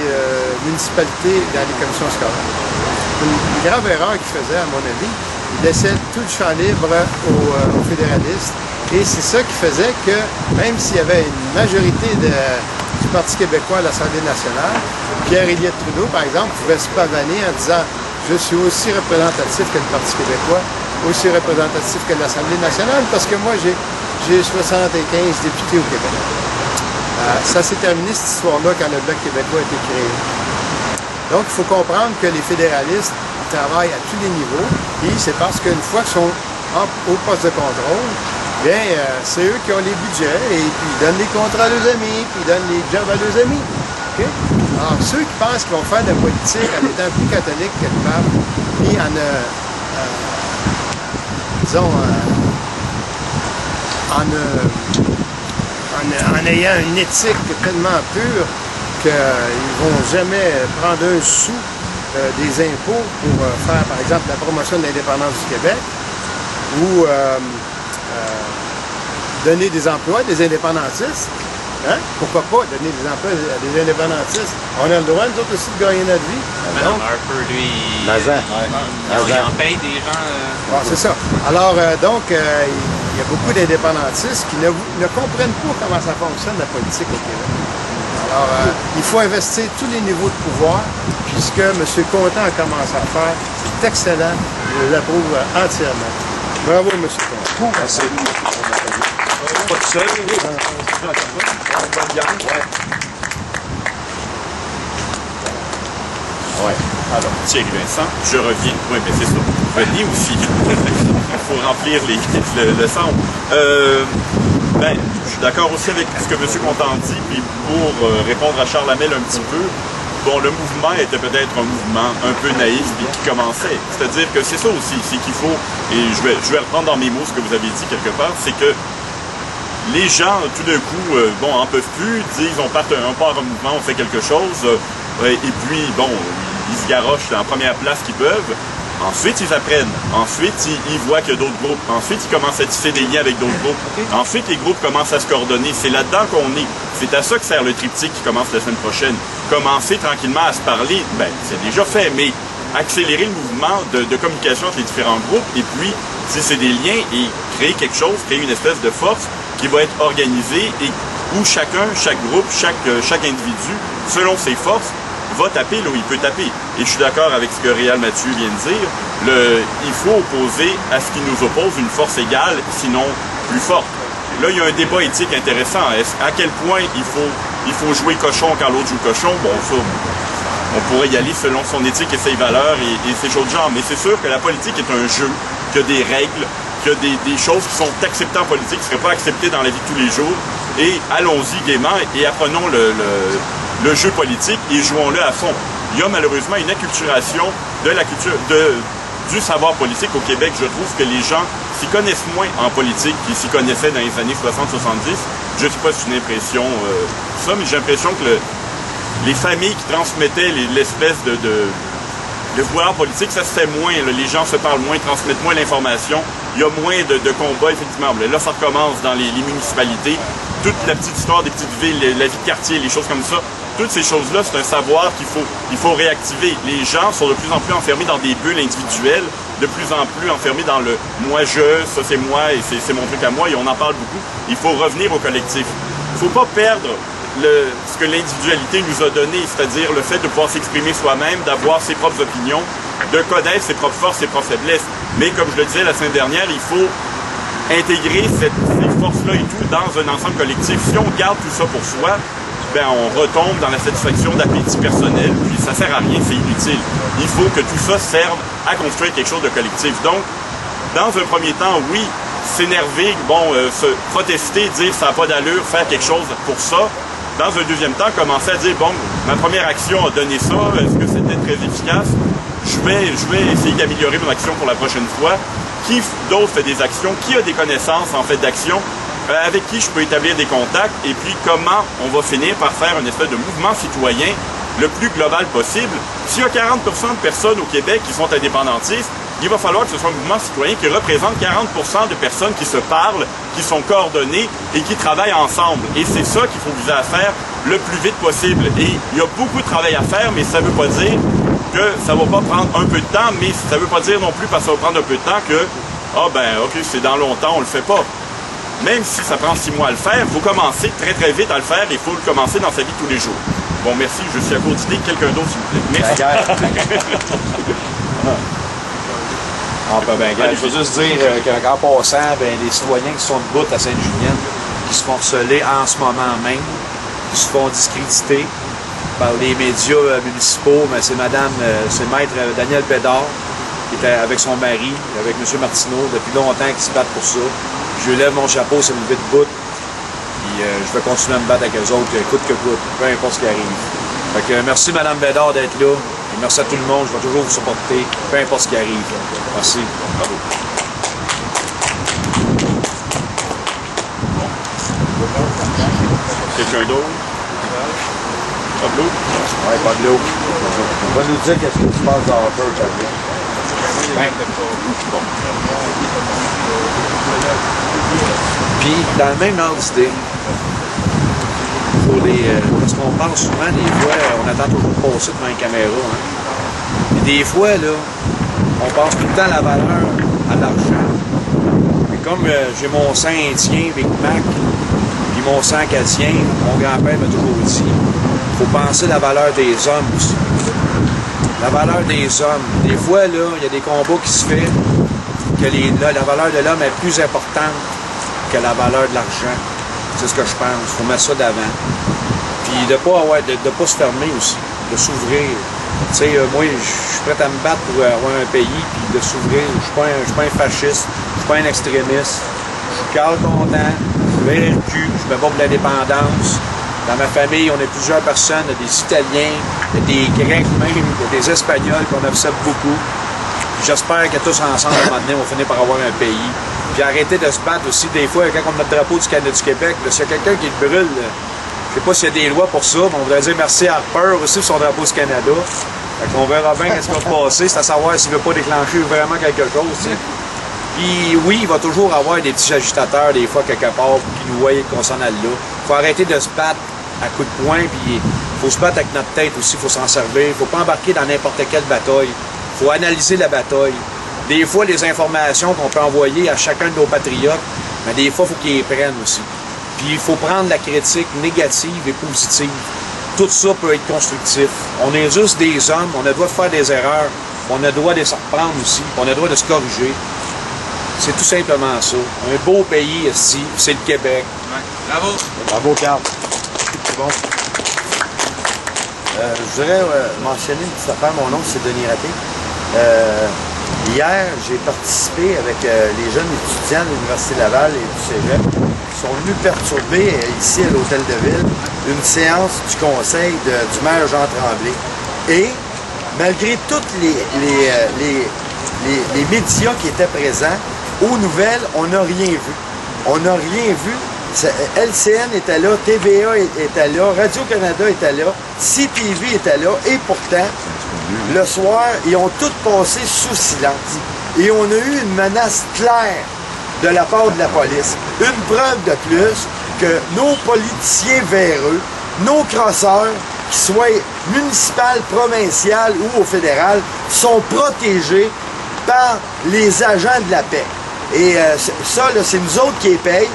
municipalités, dans les commissions scolaires. Une grave erreur qu'il faisait, à mon avis, il laissait tout le champ libre aux fédéralistes. Et c'est ça qui faisait que, même s'il y avait une majorité du Parti québécois à l'Assemblée nationale, Pierre-Éliott Trudeau, par exemple, pouvait se pavaner en disant « Je suis aussi représentatif que le Parti québécois, aussi représentatif que l'Assemblée nationale, parce que moi, j'ai 75 députés au Québec. » Ça s'est terminé, cette histoire-là, quand le Bloc québécois a été créé. Donc, il faut comprendre que les fédéralistes travaillent à tous les niveaux, et c'est parce qu'une fois qu'ils sont au poste de contrôle, bien, c'est eux qui ont les budgets, et puis ils donnent les contrats à leurs amis, puis ils donnent les jobs à leurs amis. Okay? Alors, ceux qui pensent qu'ils vont faire de la politique en étant plus catholiques que le pape, puis en ayant une éthique tellement pure qu'ils ne vont jamais prendre un sou des impôts pour faire, par exemple, la promotion de l'indépendance du Québec ou donner des emplois à des indépendantistes. Hein? Pourquoi pas donner des emplois à des indépendantistes? On a le droit, nous autres aussi, de gagner notre vie. Madame Harper, lui, il en paye des gens... Bon, c'est ça. Alors, donc, il y a beaucoup d'indépendantistes qui ne comprennent pas comment ça fonctionne, la politique au Québec. Alors, il faut investir tous les niveaux de pouvoir, puisque M. Contant a commencé à faire. C'est excellent. Je l'approuve entièrement. Bravo, M. Contant. Merci. Pas tout seul. Ouais. Alors, Thierry Vincent, je reviens. Oui, mais c'est ça. Venez aussi. Il faut remplir le centre. Je suis d'accord aussi avec ce que M. Contant dit, puis pour répondre à Charles Hamel un petit peu, bon, le mouvement était peut-être un mouvement un peu naïf puis qui commençait. C'est-à-dire que c'est ça aussi, c'est qu'il faut, et je vais reprendre dans mes mots ce que vous avez dit quelque part, c'est que les gens, tout d'un coup, en peuvent plus, disent on part un mouvement, on fait quelque chose, et puis, bon, ils se garochent en première place qu'ils peuvent. Ensuite, ils apprennent. Ensuite, ils voient qu'il y a d'autres groupes. Ensuite, ils commencent à tisser des liens avec d'autres groupes. Ensuite, les groupes commencent à se coordonner. C'est là-dedans qu'on est. C'est à ça que sert le triptyque qui commence la semaine prochaine. Commencer tranquillement à se parler, c'est déjà fait, mais accélérer le mouvement de communication entre les différents groupes et puis tisser des liens et créer quelque chose, créer une espèce de force qui va être organisée et où chaque groupe, chaque individu, selon ses forces, va taper là où il peut taper. Et je suis d'accord avec ce que Réal Mathieu vient de dire. Il faut opposer à ce qui nous oppose une force égale, sinon plus forte. Là, il y a un débat éthique intéressant. À quel point il faut jouer cochon quand l'autre joue cochon? Bon, ça, on pourrait y aller selon son éthique et ses valeurs et ces choses de genre. Mais c'est sûr que la politique est un jeu, qu'il y a des règles, qu'il y a des choses qui sont acceptées en politique, qui ne seraient pas acceptées dans la vie de tous les jours. Et allons-y gaiement et apprenons le jeu politique et jouons-le à fond. Il y a malheureusement une acculturation du savoir politique au Québec. Je trouve que les gens s'y connaissent moins en politique qu'ils s'y connaissaient dans les années 60-70. Je ne sais pas si c'est une impression ça, mais j'ai l'impression que les familles qui transmettaient l'espèce de pouvoir politique, ça se fait moins. Là. Les gens se parlent moins, transmettent moins l'information. Il y a moins de combats, effectivement. Là, ça recommence dans les municipalités. Toute la petite histoire des petites villes, la vie de quartier, les choses comme ça. Toutes ces choses-là, c'est un savoir qu'il faut réactiver. Les gens sont de plus en plus enfermés dans des bulles individuelles, de plus en plus enfermés dans le « moi-je », ça c'est moi et c'est mon truc à moi, et on en parle beaucoup. Il faut revenir au collectif. Il ne faut pas perdre ce que l'individualité nous a donné, c'est-à-dire le fait de pouvoir s'exprimer soi-même, d'avoir ses propres opinions, de connaître ses propres forces, ses propres faiblesses. Mais comme je le disais la semaine dernière, il faut intégrer ces forces-là et tout dans un ensemble collectif. Si on garde tout ça pour soi, ben on retombe dans la satisfaction d'appétit personnel, puis ça sert à rien, c'est inutile. Il faut que tout ça serve à construire quelque chose de collectif. Donc, dans un premier temps, oui, s'énerver, se protester, dire ça n'a pas d'allure, faire quelque chose pour ça. Dans un deuxième temps, commencer à dire, bon, ma première action a donné ça, est-ce que c'était très efficace? Je vais essayer d'améliorer mon action pour la prochaine fois. Qui d'autre fait des actions? Qui a des connaissances en fait d'action? Avec qui je peux établir des contacts? Et puis comment on va finir par faire une espèce de mouvement citoyen le plus global possible? S'il y a 40% de personnes au Québec qui sont indépendantistes, il va falloir que ce soit un mouvement citoyen qui représente 40% de personnes qui se parlent, qui sont coordonnées et qui travaillent ensemble. Et c'est ça qu'il faut viser à faire le plus vite possible. Et il y a beaucoup de travail à faire, mais ça ne veut pas dire que ça ne va pas prendre un peu de temps, mais ça ne veut pas dire non plus, parce que ça va prendre un peu de temps, que OK, c'est dans longtemps, on le fait pas. Même si ça prend 6 mois à le faire, il faut commencer très très vite à le faire et il faut le commencer dans sa vie tous les jours. Bon, merci, je suis à court d'idée. Quelqu'un d'autre, s'il vous plaît. Merci. Je veux juste dire qu'en passant, les citoyens qui sont debout à Sainte-Julienne, qui se font harceler en ce moment même, qui se font discréditer par les médias municipaux, mais c'est maître Daniel Bédard, qui était avec son mari, avec M. Martineau, depuis longtemps, qui se battent pour ça. Je lui lève mon chapeau, c'est une vie de bout. Puis je vais continuer à me battre avec eux autres, coûte que coûte, peu importe ce qui arrive. Fait que merci Mme Bédard d'être là. Et merci à tout le monde, je vais toujours vous supporter, peu importe ce qui arrive. Merci. Bravo. Quelqu'un d'autre? Pablo? Oui, Pablo. On va nous dire qu'est-ce que tu penses dans Harper, Pablo. Puis, dans le même ordre d'idée, parce qu'on parle souvent, des fois, on attend toujours de passer devant une caméra. Hein. Et des fois, là, on pense tout le temps à la valeur, à l'argent. Mais comme j'ai mon sang indien, Big Mac, puis mon sang acadien, mon grand-père m'a toujours dit, il faut penser à la valeur des hommes aussi. La valeur des hommes. Des fois, là, il y a des combats qui se font que la valeur de l'homme est plus importante que la valeur de l'argent. C'est ce que je pense. Il faut mettre ça d'avant. Puis de ne pas se fermer aussi, de s'ouvrir. Tu sais, moi, je suis prêt à me battre pour avoir un pays, puis de s'ouvrir. Je suis pas un fasciste, je suis pas un extrémiste. Je suis Carl Contant, je suis RQ, je me bats pour l'indépendance. Dans ma famille, on est plusieurs personnes, il y a des Italiens, il y a des Grecs même, il y a des Espagnols qu'on observe beaucoup. J'espère que tous ensemble, à un moment donné, on va finir par avoir un pays. Puis arrêter de se battre aussi. Des fois, quand on a le drapeau du Canada du Québec, s'il y a quelqu'un qui le brûle, je sais pas s'il y a des lois pour ça, mais on voudrait dire merci à Harper aussi pour son drapeau du Canada. Fait qu'on verra bien ce qui va se passer, c'est à savoir s'il ne veut pas déclencher vraiment quelque chose. T'sais. Puis oui, il va toujours avoir des petits agitateurs, des fois, quelque part, qui nous voient qu'on s'en aille là. Il faut arrêter de se battre à coups de poing, puis il faut se battre avec notre tête aussi, il faut s'en servir. Il ne faut pas embarquer dans n'importe quelle bataille. Il faut analyser la bataille. Des fois, les informations qu'on peut envoyer à chacun de nos patriotes, mais des fois, il faut qu'ils les prennent aussi. Puis il faut prendre la critique négative et positive. Tout ça peut être constructif. On est juste des hommes, on a le droit de faire des erreurs, on a le droit de se reprendre aussi, on a le droit de se corriger. C'est tout simplement ça. Un beau pays ici, c'est le Québec. Ouais. Bravo! Bravo, Carl. C'est bon. Je voudrais mentionner une petite affaire. Mon nom, c'est Denis Raté. Hier, j'ai participé avec les jeunes étudiants de l'Université Laval et du Cégep qui sont venus perturber ici à l'Hôtel de Ville une séance du conseil du maire Jean Tremblay. Et malgré tous les médias qui étaient présents, Aux nouvelles, on n'a rien vu. On n'a rien vu. LCN était là, TVA était là, Radio-Canada était là, CTV était là, et pourtant, le soir, ils ont tous passé sous silence. Et on a eu une menace claire de la part de la police. Une preuve de plus que nos politiciens véreux, nos crosseurs, qu'ils soient municipales, provinciales ou au fédéral, sont protégés par les agents de la paix. Et ça, là, c'est nous autres qui les payent.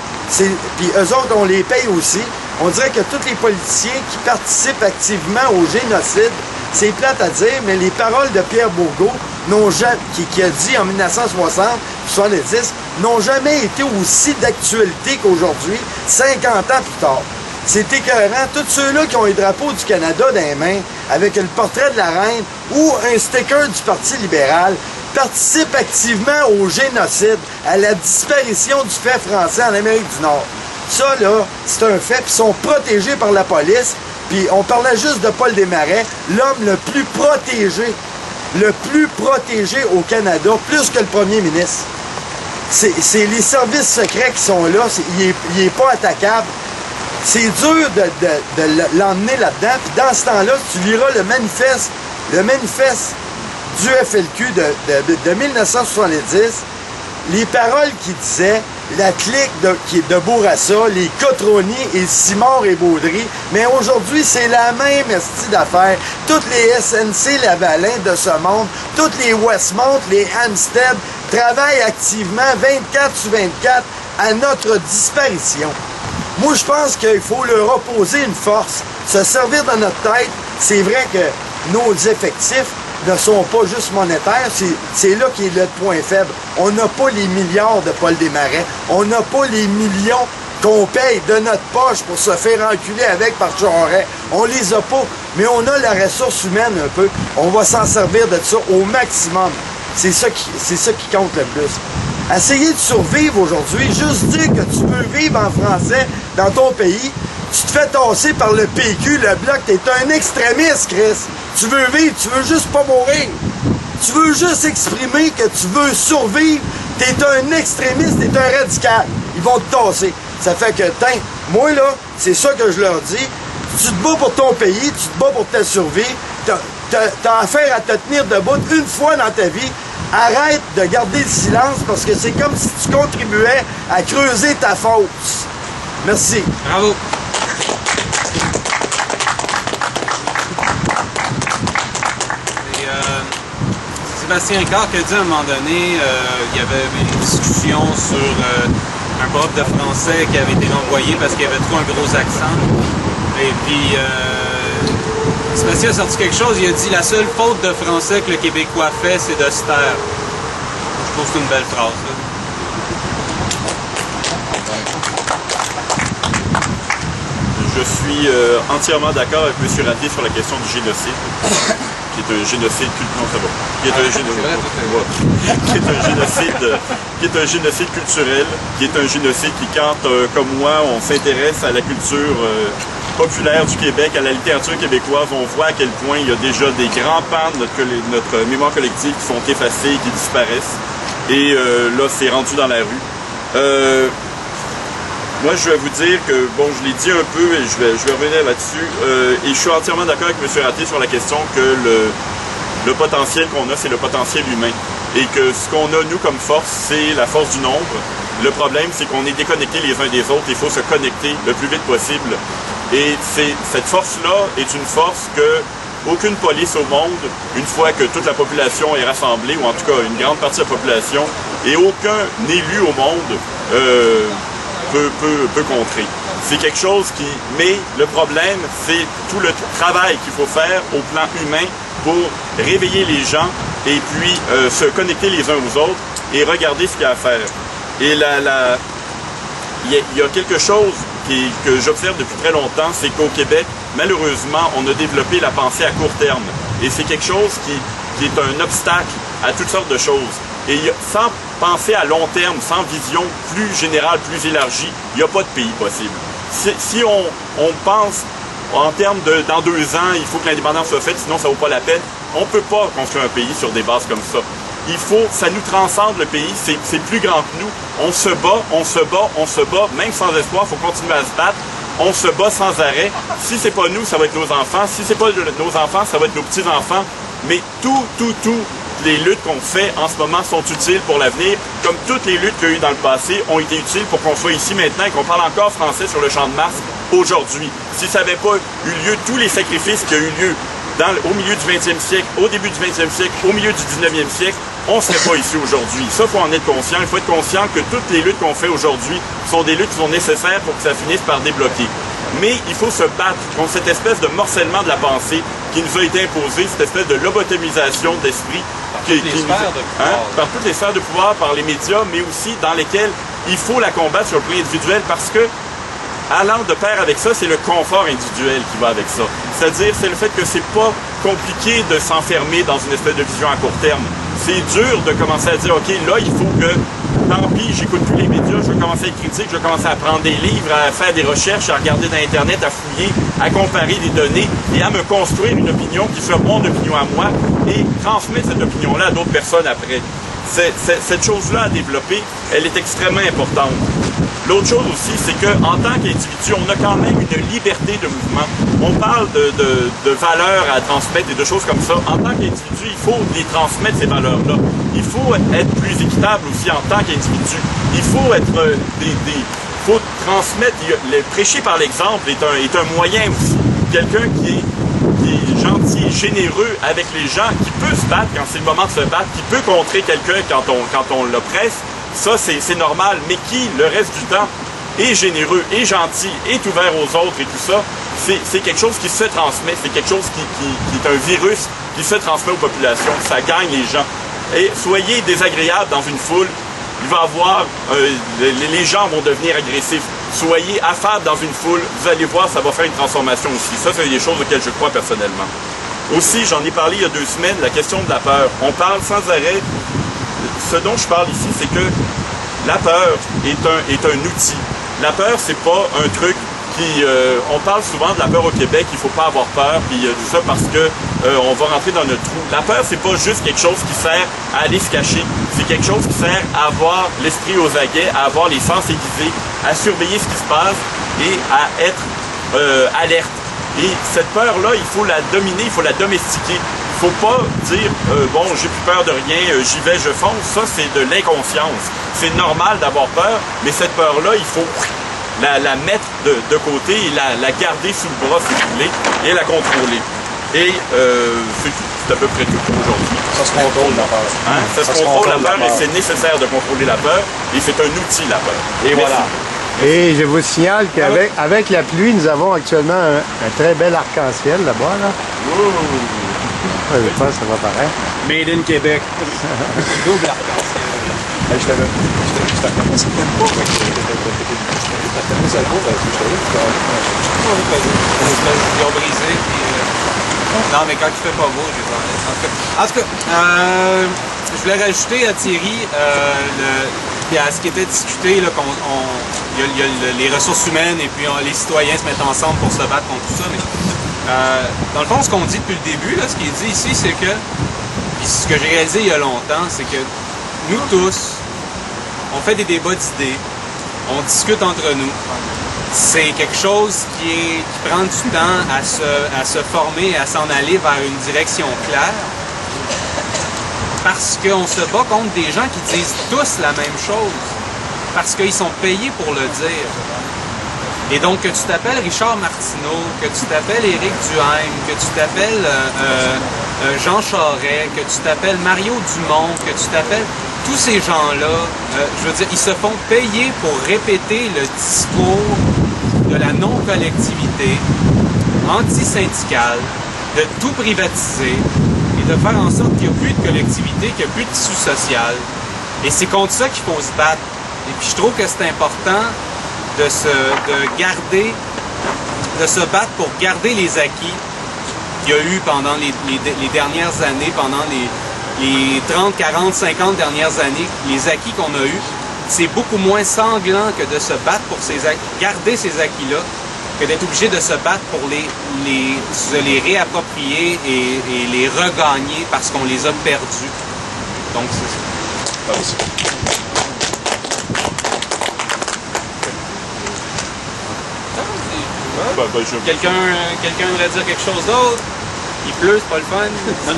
Puis eux autres, on les paye aussi. On dirait que tous les politiciens qui participent activement au génocide, c'est plate à dire, mais les paroles de Pierre Bourgault n'ont jamais, qui a dit en 1970, n'ont jamais été aussi d'actualité qu'aujourd'hui, 50 ans plus tard. C'est écœurant. Tous ceux-là qui ont les drapeaux du Canada dans les mains, avec le portrait de la reine ou un sticker du Parti libéral, participent activement au génocide, à la disparition du fait français en Amérique du Nord. Ça, là, c'est un fait, puis ils sont protégés par la police. Puis on parlait juste de Paul Desmarais, l'homme le plus protégé au Canada, plus que le premier ministre. C'est les services secrets qui sont là, il n'est pas attaquable. C'est dur de l'emmener là-dedans. Puis dans ce temps-là, tu liras le manifeste du FLQ de 1970, les paroles qui disaient la clique de Bourassa, les Cotroni et Simard et Baudry, mais aujourd'hui, c'est la même esti d'affaires. Toutes les SNC Lavalin de ce monde, toutes les Westmount, les Hampstead, travaillent activement 24 sur 24 à notre disparition. Moi, je pense qu'il faut leur opposer une force, se servir de notre tête. C'est vrai que nos effectifs ne sont pas juste monétaires, c'est là qui est le point faible. On n'a pas les milliards de Paul Desmarais, on n'a pas les millions qu'on paye de notre poche pour se faire enculer avec par Charest. On les a pas, mais on a la ressource humaine un peu. On va s'en servir de ça au maximum. C'est ça qui compte le plus. Essayer de survivre aujourd'hui, juste dire que tu veux vivre en français dans ton pays, tu te fais tasser par le PQ, le Bloc, t'es un extrémiste, Chris. Tu veux vivre, tu veux juste pas mourir. Tu veux juste exprimer que tu veux survivre, t'es un extrémiste, t'es un radical. Ils vont te tasser. Ça fait que, moi là, c'est ça que je leur dis. Tu te bats pour ton pays, tu te bats pour ta survie, t'as affaire à te tenir debout une fois dans ta vie. Arrête de garder le silence parce que c'est comme si tu contribuais à creuser ta fosse. Merci. Bravo. Sébastien Ricard qui a dit à un moment donné, il y avait une discussion sur un prof de français qui avait été renvoyé parce qu'il avait trop un gros accent. Et puis, Sébastien a sorti quelque chose, il a dit « La seule faute de français que le Québécois fait, c'est de se taire. » Je trouve que c'est une belle phrase. Là. Je suis entièrement d'accord avec M. Raté sur la question du génocide. Qui est un génocide culturel, qui est un génocide qui, quand, comme moi, on s'intéresse à la culture populaire du Québec, à la littérature québécoise, on voit à quel point il y a déjà des grands pans de notre mémoire collective qui sont effacés, qui disparaissent. Et là, c'est rendu dans la rue. Moi, je vais vous dire que, bon, je l'ai dit un peu et je vais revenir là-dessus. Et je suis entièrement d'accord avec M. Raté sur la question que le potentiel qu'on a, c'est le potentiel humain. Et que ce qu'on a, nous, comme force, c'est la force du nombre. Le problème, c'est qu'on est déconnectés les uns des autres. Il faut se connecter le plus vite possible. Et cette force-là est une force que aucune police au monde, une fois que toute la population est rassemblée, ou en tout cas une grande partie de la population, et aucun élu au monde peut contrer. C'est quelque chose qui... Mais le problème, c'est tout le travail qu'il faut faire au plan humain pour réveiller les gens et puis se connecter les uns aux autres et regarder ce qu'il y a à faire. Et il y a quelque chose que j'observe depuis très longtemps, c'est qu'au Québec, malheureusement, on a développé la pensée à court terme. Et c'est quelque chose qui est un obstacle à toutes sortes de choses. Et sans penser à long terme, sans vision plus générale, plus élargie, il n'y a pas de pays possible. Si on pense en termes dans 2 ans, il faut que l'indépendance soit faite, sinon ça ne vaut pas la peine, on ne peut pas construire un pays sur des bases comme ça. ça nous transcende le pays, c'est plus grand que nous. On se bat, on se bat, on se bat, même sans espoir, il faut continuer à se battre. On se bat sans arrêt. Si c'est pas nous, ça va être nos enfants. Si c'est pas nos enfants, ça va être nos petits-enfants. Mais toutes les luttes qu'on fait en ce moment sont utiles pour l'avenir, comme toutes les luttes qu'il y a eu dans le passé ont été utiles pour qu'on soit ici maintenant et qu'on parle encore français sur le champ de Mars aujourd'hui. Si ça n'avait pas eu lieu, tous les sacrifices qui ont eu lieu au milieu du 20e siècle, au début du 20e siècle, au milieu du 19e siècle, on ne serait pas ici aujourd'hui. Ça, il faut en être conscient. Il faut être conscient que toutes les luttes qu'on fait aujourd'hui sont des luttes qui sont nécessaires pour que ça finisse par débloquer. Mais il faut se battre contre cette espèce de morcellement de la pensée qui nous a été imposée, cette espèce de lobotomisation d'esprit par toutes les sphères de pouvoir, par les médias, mais aussi dans lesquelles il faut la combattre sur le plan individuel parce que, allant de pair avec ça, c'est le confort individuel qui va avec ça. C'est-à-dire, c'est le fait que c'est pas compliqué de s'enfermer dans une espèce de vision à court terme. C'est dur de commencer à dire, OK, là, il faut que, tant pis, j'écoute plus les médias, je vais commencer à être critique, je vais commencer à prendre des livres, à faire des recherches, à regarder dans Internet, à fouiller, à comparer des données et à me construire une opinion qui soit mon opinion à moi et transmettre cette opinion-là à d'autres personnes après. Cette chose-là à développer, elle est extrêmement importante. L'autre chose aussi, c'est qu'en tant qu'individu, on a quand même une liberté de mouvement. On parle de valeurs à transmettre et de choses comme ça. En tant qu'individu, il faut les transmettre, ces valeurs-là. Il faut être plus équitable aussi en tant qu'individu. Il faut être faut transmettre. Prêcher par l'exemple est un moyen aussi. Quelqu'un qui est gentil et généreux avec les gens, qui peut se battre quand c'est le moment de se battre, qui peut contrer quelqu'un quand on l'oppresse, ça c'est normal, mais qui, le reste du temps, est généreux, est gentil, est ouvert aux autres et tout ça, c'est quelque chose qui se transmet, c'est quelque chose qui est un virus qui se transmet aux populations, ça gagne les gens. Et soyez désagréable dans une foule, il va avoir, les gens vont devenir agressifs. Soyez affable dans une foule, vous allez voir, ça va faire une transformation aussi. Ça, c'est des choses auxquelles je crois personnellement. Aussi, j'en ai parlé il y a 2 semaines, la question de la peur. On parle sans arrêt. Ce dont je parle ici, c'est que la peur est un outil. La peur, c'est pas un truc qui... on parle souvent de la peur au Québec, il faut pas avoir peur, puis tout ça parce que on va rentrer dans notre trou. La peur, c'est pas juste quelque chose qui sert à aller se cacher. C'est quelque chose qui sert à avoir l'esprit aux aguets, à avoir les sens aiguisés, à surveiller ce qui se passe et à être alerte. Et cette peur-là, il faut la dominer, il faut la domestiquer. Il faut pas dire bon, j'ai plus peur de rien, j'y vais, je fonce. Ça, c'est de l'inconscience. C'est normal d'avoir peur, mais cette peur-là, il faut la mettre de côté et la garder sous le bras, si vous voulez, et la contrôler. Et c'est à peu près tout pour aujourd'hui. Ça se contrôle la peur. Hein? Ça se contrôle la peur et c'est nécessaire de contrôler la peur. Et c'est un outil, la peur. Et voilà. Et je vous signale qu'avec avec la pluie, nous avons actuellement un très bel arc-en-ciel là-bas. Là. Ouais, je pense que ça va paraître. Made in Québec. Double arc-en-ciel. Je t'avais commencé Ils ont brisé. Non, mais quand il fait pas beau, j'ai pas. En tout cas, je voulais rajouter à Thierry à ce qui était discuté, là, il y a les ressources humaines et puis les citoyens se mettent ensemble pour se battre contre tout ça. Mais, dans le fond, ce qu'on dit depuis le début, là, ce qui est dit ici, c'est que, puis ce que j'ai réalisé il y a longtemps, c'est que nous tous, on fait des débats d'idées, on discute entre nous. C'est quelque chose qui prend du temps à se former, à s'en aller vers une direction claire. Parce qu'on se bat contre des gens qui disent tous la même chose. Parce qu'ils sont payés pour le dire. Et donc, que tu t'appelles Richard Martineau, que tu t'appelles Éric Duhaime, que tu t'appelles Jean Charest, que tu t'appelles Mario Dumont, que tu t'appelles... Tous ces gens-là, je veux dire, ils se font payer pour répéter le discours de la non-collectivité, anti-syndicale, de tout privatiser et de faire en sorte qu'il n'y a plus de collectivité, qu'il n'y a plus de tissu social. Et c'est contre ça qu'il faut se battre. Et puis je trouve que c'est important de se battre pour garder les acquis qu'il y a eu pendant les dernières années, pendant les 30, 40, 50 dernières années, les acquis qu'on a eus. C'est beaucoup moins sanglant que de se battre pour garder ces acquis-là, que d'être obligé de se battre pour se les réapproprier et les regagner parce qu'on les a perdus. Donc, c'est Par ici. quelqu'un aimerait dire quelque chose d'autre? Il pleut, c'est pas le fun?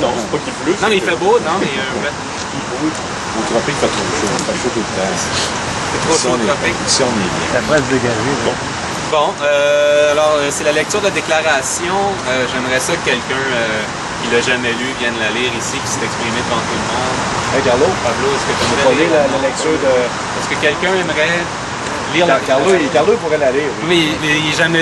Non, c'est pas qu'il pleut. Non, mais il fait beau, non, mais Au tropique, il fait trop chaud. Il fait chaud tout le temps. c'est trop chaud le tropique. Ici, on est bien. La presse dégagée. Bon. Bon, alors c'est la lecture de la déclaration. J'aimerais ça que quelqu'un qui l'a jamais lu vienne la lire ici, qui s'est exprimé devant tout le monde. Hey, Carlo, Pablo, est-ce que tu on aimerais va lire lire la lecture de... Est-ce que quelqu'un aimerait lire la déclaration? Carlo pourrait la lire. Oui. Oui, mais il est jamais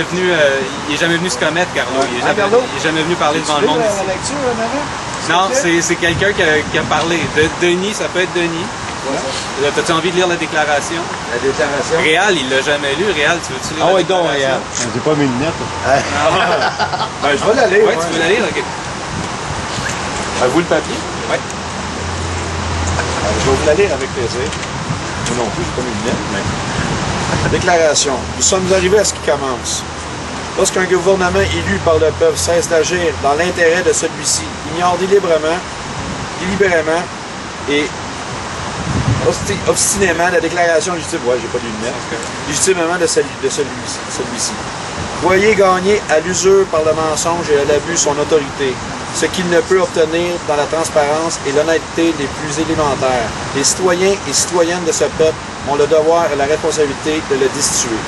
venu se commettre, Carlo. Il est Carlo? jamais venu parler devant le monde ici. La lecture, Maman? Non, c'est quelqu'un qui a parlé. Denis, ça peut être Denis. Ouais. T'as-tu envie de lire la déclaration? La déclaration. Réal, il l'a jamais lu. Réal, tu veux-tu lire Ah la oui, donc, déclaration? J'ai pas mes lunettes. Ben, je vais la lire. Ouais, tu veux la lire? Ok. À vous le papier? Ouais. Je vais vous la lire avec plaisir. Moi non plus, je n'ai pas mes lunettes, mais... Déclaration. Nous sommes arrivés à ce qui commence. Lorsqu'un gouvernement élu par le peuple cesse d'agir dans l'intérêt de celui-ci, ignore délibérément et obstinément la déclaration légitime, ouais, j'ai pas de lunettes, légitimement de celui-ci. Voyez gagner à l'usure par le mensonge et à l'abus son autorité, ce qu'il ne peut obtenir dans la transparence et l'honnêteté les plus élémentaires. Les citoyens et citoyennes de ce peuple ont le devoir et la responsabilité de le destituer.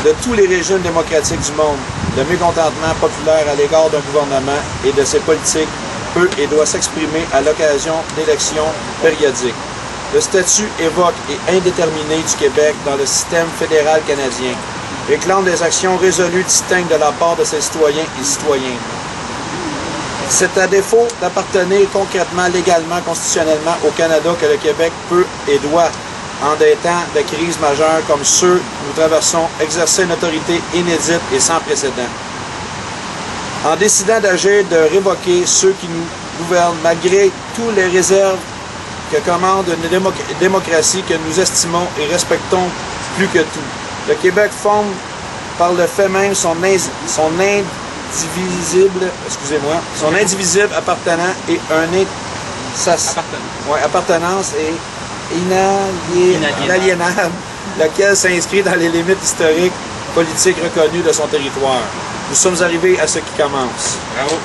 De tous les régimes démocratiques du monde, le mécontentement populaire à l'égard d'un gouvernement et de ses politiques peut et doit s'exprimer à l'occasion d'élections périodiques. Le statut évoque et indéterminé du Québec dans le système fédéral canadien réclame des actions résolues distinctes de la part de ses citoyens et citoyennes. C'est à défaut d'appartenir concrètement, légalement, constitutionnellement au Canada que le Québec peut et doit, en des temps de crise majeure comme ceux que nous traversons, exercer une autorité inédite et sans précédent. En décidant d'agir, de révoquer ceux qui nous gouvernent, malgré tous les réserves que commande une démocratie que nous estimons et respectons plus que tout. Le Québec forme par le fait même son indivisible appartenant et appartenance et inaliénable, laquelle s'inscrit dans les limites historiques, politiques reconnues de son territoire. Nous sommes arrivés à ce qui commence. Bravo.